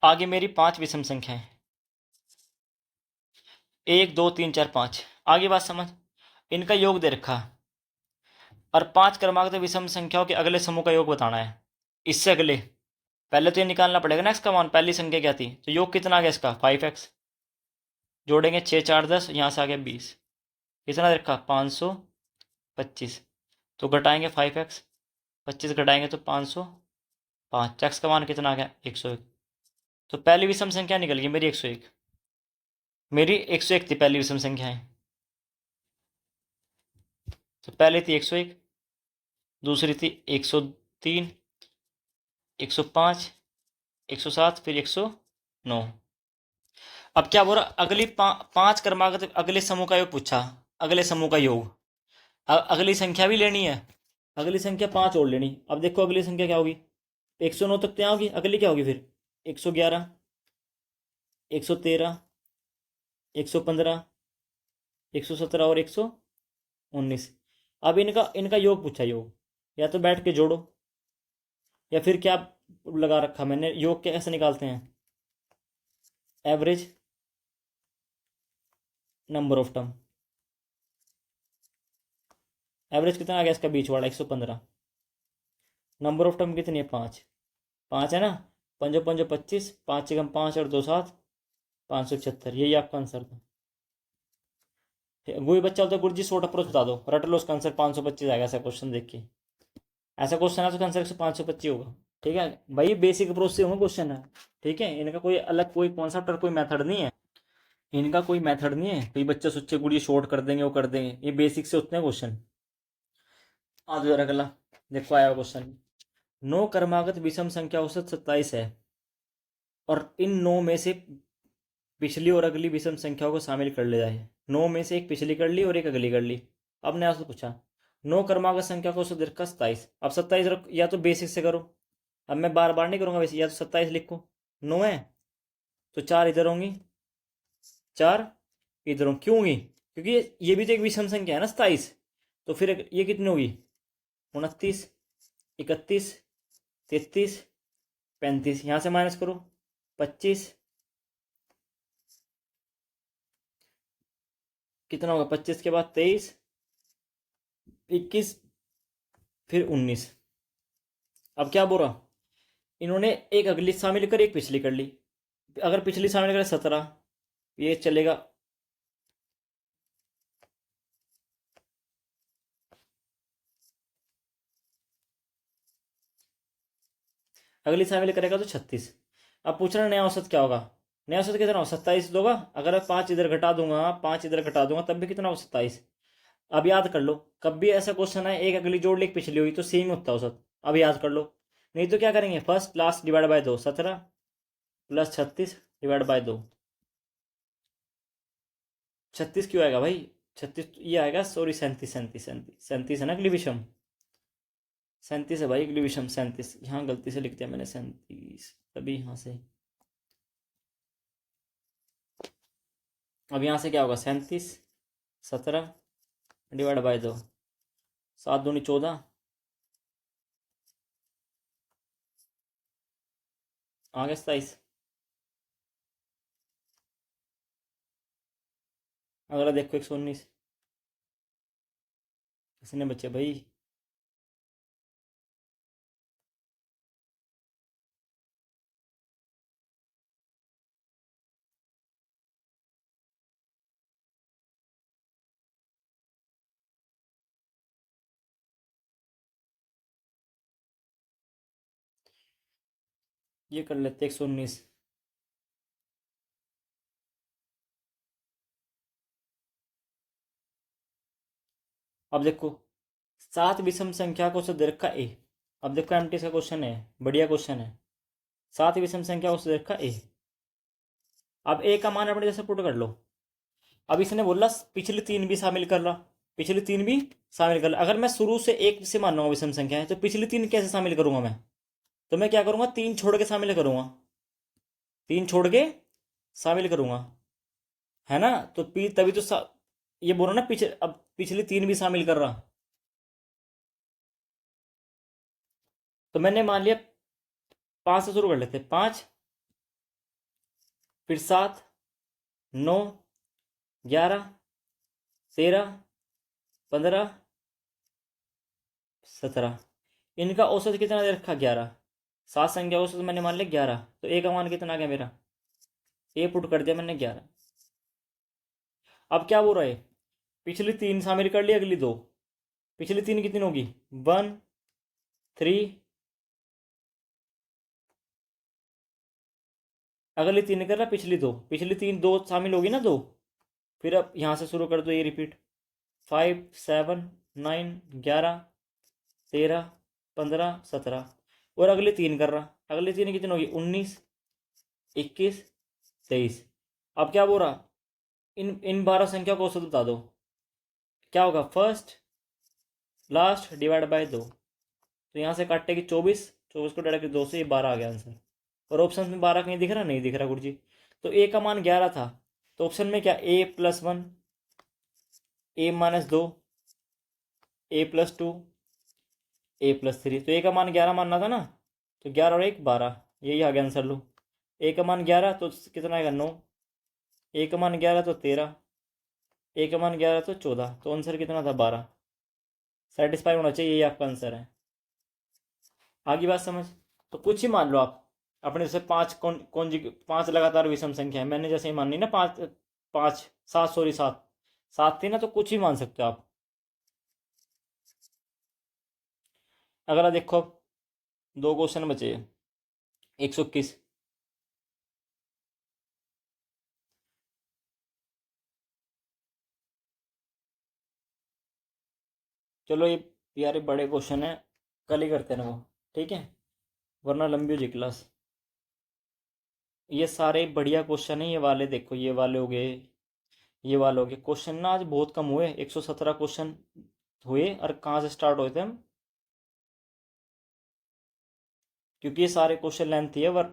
आगे मेरी 5 विषम संख्या है, 1, 2, 3, 4, 5। आगे बात समझ, इनका योग दे रखा और 5 क्रमांक विषम संख्याओं के अगले समूह का योग बताना है। इससे अगले पहले तो ये निकालना पड़ेगा ना, इसका मान पहली संख्या क्या थी, तो योग कितना आ गया इसका? 5x, जोड़ेंगे 6, 4, 10, यहाँ से आ गया 20, कितना दे रखा? 525। तो घटाएंगे 5x, 25 घटाएंगे तो 505, x का मान कितना आ गया? 101। तो पहली विषम संख्या निकल गई मेरी 101, मेरी 101 थी पहली विषम संख्याएं। तो पहले थी 101, दूसरी थी 103, 105, 107, फिर 109। अब क्या बोल रहा? अगली 5 क्रमांक अगले समूह का योग पूछा, अगले समूह का योग। अगली संख्या भी लेनी है, अगली संख्या 5 और लेनी। अब देखो अगली संख्या क्या होगी? 109 तक क्या होगी? अगली क्या होगी फिर? 111, 113, 115, 117 और 119। अब इनका इनका योग पूछा, योग या तो बैठ के जोड़ो या फिर क्या लगा रखा मैंने, योग कैसे निकालते हैं? Average number of term. Average कितना आ गया इसका बीच वाला? 115। नंबर ऑफ टर्म कितनी है? 5। 5 है ना, पंजो पंजो 25, 5 एकम 5 और 2 7, 576। यही आपका आंसर था। वही बच्चा होता है गुरुजी शॉर्ट अप्रोच बता दो, रट लो उसका आंसर 525 आएगा। ऐसा क्वेश्चन देख के, ऐसा क्वेश्चन है तो आंसर 525 होगा। ठीक है भाई, बेसिक अप्रोच से होंगे क्वेश्चन है। ठीक है, इनका कोई अलग कोई कॉन्सेप्ट और कोई मेथड नहीं है, इनका कोई मेथड नहीं है कोई बच्चे सुच्चे गुड़ी शॉर्ट कर देंगे वो कर देंगे, ये बेसिक से होते हैं क्वेश्चन। आज जरा अगला देखो आया क्वेश्चन। 9 क्रमागत विषम संख्या औसत 27 है और इन 9 में से पिछली और अगली विषम संख्याओं को शामिल कर लिया है। 9 में से एक पिछली कर ली और एक अगली कर ली। अब ने आपसे पूछा 9 क्रमागत संख्या को औसत दे रखा 27। अब 27 या तो बेसिक से करो, अब मैं बार बार नहीं करूंगा वैसे, या तो 27 लिखो, 9 है तो 4 इधर होंगी, 4 इधर होंगी। क्यों होंगी? क्योंकि ये भी तो एक विषम संख्या है ना 27। तो फिर ये कितनी होगी? 29, 31, 33, 35। यहाँ से माइनस करो, 25 कितना होगा? 25 के बाद 23, 21, फिर 19। अब क्या बोला? इन्होंने एक अगली शामिल कर एक पिछली कर ली। अगर पिछली शामिल करें 17, ये चलेगा। अगली शामिल करेगा तो 36। अब पूछना नया औसत क्या होगा। नया औसत कितना हो, 27 दोगा। अगर मैं 5 इधर घटा दूंगा, 5 इधर घटा दूंगा, तब भी कितना हो, 27। अब याद कर लो, कब भी ऐसा क्वेश्चन है एक अगली जोड़ ली एक पिछली हुई तो सेम होता है औसत। अब याद कर लो, नहीं तो क्या करेंगे, first last divide by 2, 17 plus 36 divide by 2। 36 क्यों आएगा भाई, 36 ये आएगा, सॉरी 37, 37, 37, 37 है ना अगली विषम, 37 है भाई अगली विषम, 37। यहाँ गलती से लिख दिया मैंने 37, तभी यहाँ से। अब यहाँ से क्या होगा, 37 17 डिवाइड बाय 2, 7 दूनी 14, आ गया 27। अगला देखो 119, किसने बच्चे भाई। ये कर लेते 119। अब देखो 7 विषम संख्या को से दे रखा ए। अब देखो एमटी का क्वेश्चन है, बढ़िया क्वेश्चन है। 7 विषम संख्या को से दे रखा ए। अब ए का मान अपने जैसे पुट कर लो। अब इसने बोला पिछले 3 भी शामिल कर ला, पिछले 3 भी शामिल कर ला। अगर मैं शुरू से एक से मानूंगा विषम संख्या है तो पिछली 3 कैसे शामिल करूंगा मैं, तो मैं क्या करूंगा, 3 छोड़ के शामिल करूंगा, 3 छोड़ के शामिल करूंगा, है ना। तो पी तभी तो ये बोलो ना, अब पिछली 3 भी शामिल कर रहा। तो मैंने मान लिया 5 से शुरू कर लेते, 5 फिर 7 9 11 13 15 17। इनका औसत कितना दे रखा, 11। 7 संख्या औसत मैंने मान लिया 11, तो ए का मान कितना आ गया मेरा, ए पुट कर दिया मैंने 11। अब क्या बोल रहा है, पिछली 3 शामिल कर ली, अगली 2, पिछली 3 कितनी होगी, 1 3, अगली 3 कर रहा, पिछली 2, पिछली 3 2 शामिल होगी ना 2। फिर अब यहाँ से शुरू कर दो, ये रिपीट, 5 7 9 11 13 15 17। और अगली 3 कर रहा, अगली 3 कितनी होगी, 19 21 23। अब क्या बोल रहा, इन 12 संख्या को औसत बता दो। क्या होगा, फर्स्ट लास्ट डिवाइड बाय 2। तो यहाँ से काटेगी 24, 24 को डायरेक्ट 2 से, ये 12 आ गया आंसर। और ऑप्शन में 12 कहीं दिख रहा, नहीं दिख रहा गुरुजी। तो ए का मान 11 था, तो ऑप्शन में क्या, ए प्लस 1, ए माइनस 2, ए प्लस 2, ए प्लस 3। तो ए का मान 11 मानना था ना, तो 11 और 1 12, यही आ गया आंसर। लो, ए का मान 11 तो कितना आएगा, 9। ए का मान 11 तो 13, ए का मान 11 तो 14, तो आंसर कितना था, 12। सेटिस्फाई होना चाहिए, यही आपका आंसर है। आगे बात समझ। तो कुछ ही मान लो आप अपने, जैसे 5 कौन जी 5 लगातार विषम संख्या है, मैंने जैसे ही मानी ना, 5 5 7, सॉरी 7 7 थी ना, तो कुछ ही मान सकते हो आप। अगला देखो, अब 2 क्वेश्चन बचे, 121। चलो ये यार ये बड़े क्वेश्चन है, कल ही करते हैं वो, ठीक है, वरना लंबी हो जाए क्लास। ये सारे बढ़िया क्वेश्चन है, ये वाले देखो, ये वाले हो गए, ये वाले हो गए। क्वेश्चन ना आज बहुत कम हुए, 117 क्वेश्चन हुए। और कहाँ से स्टार्ट हुए थे हम, क्योंकि ये सारे क्वेश्चन लेंथी है, वर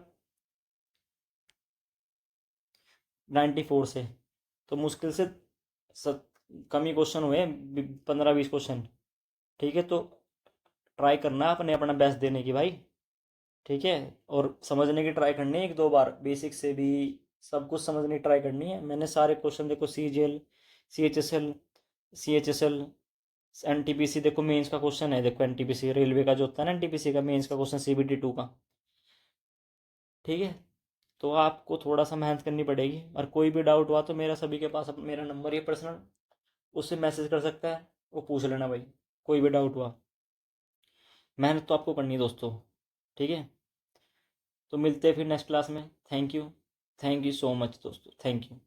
94 से, तो मुश्किल से सत कम ही क्वेश्चन हुए, 15-20 क्वेश्चन। ठीक है, तो ट्राई करना अपने अपना बेस्ट देने की भाई, ठीक है। और समझने की ट्राई करनी है, 1-2 बार बेसिक से भी सब कुछ समझने की ट्राई करनी है। मैंने सारे क्वेश्चन देखो, CGL CHSL CHSL NTPC, देखो मेंस का क्वेश्चन है, देखो NTPC रेलवे का जो होता है ना, NTPC का मेंस का क्वेश्चन, CBT 2 का, ठीक है। तो आपको थोड़ा सा मेहनत करनी पड़ेगी। और कोई भी डाउट हुआ तो मेरा सभी के पास मेरा नंबर है पर्सनल, उससे मैसेज कर सकता है, वो पूछ लेना भाई, कोई भी डाउट हुआ। मेहनत तो आपको करनी है दोस्तों, ठीक है। तो मिलते हैं फिर नेक्स्ट क्लास में। थैंक यू सो मच दोस्तों, थैंक यू।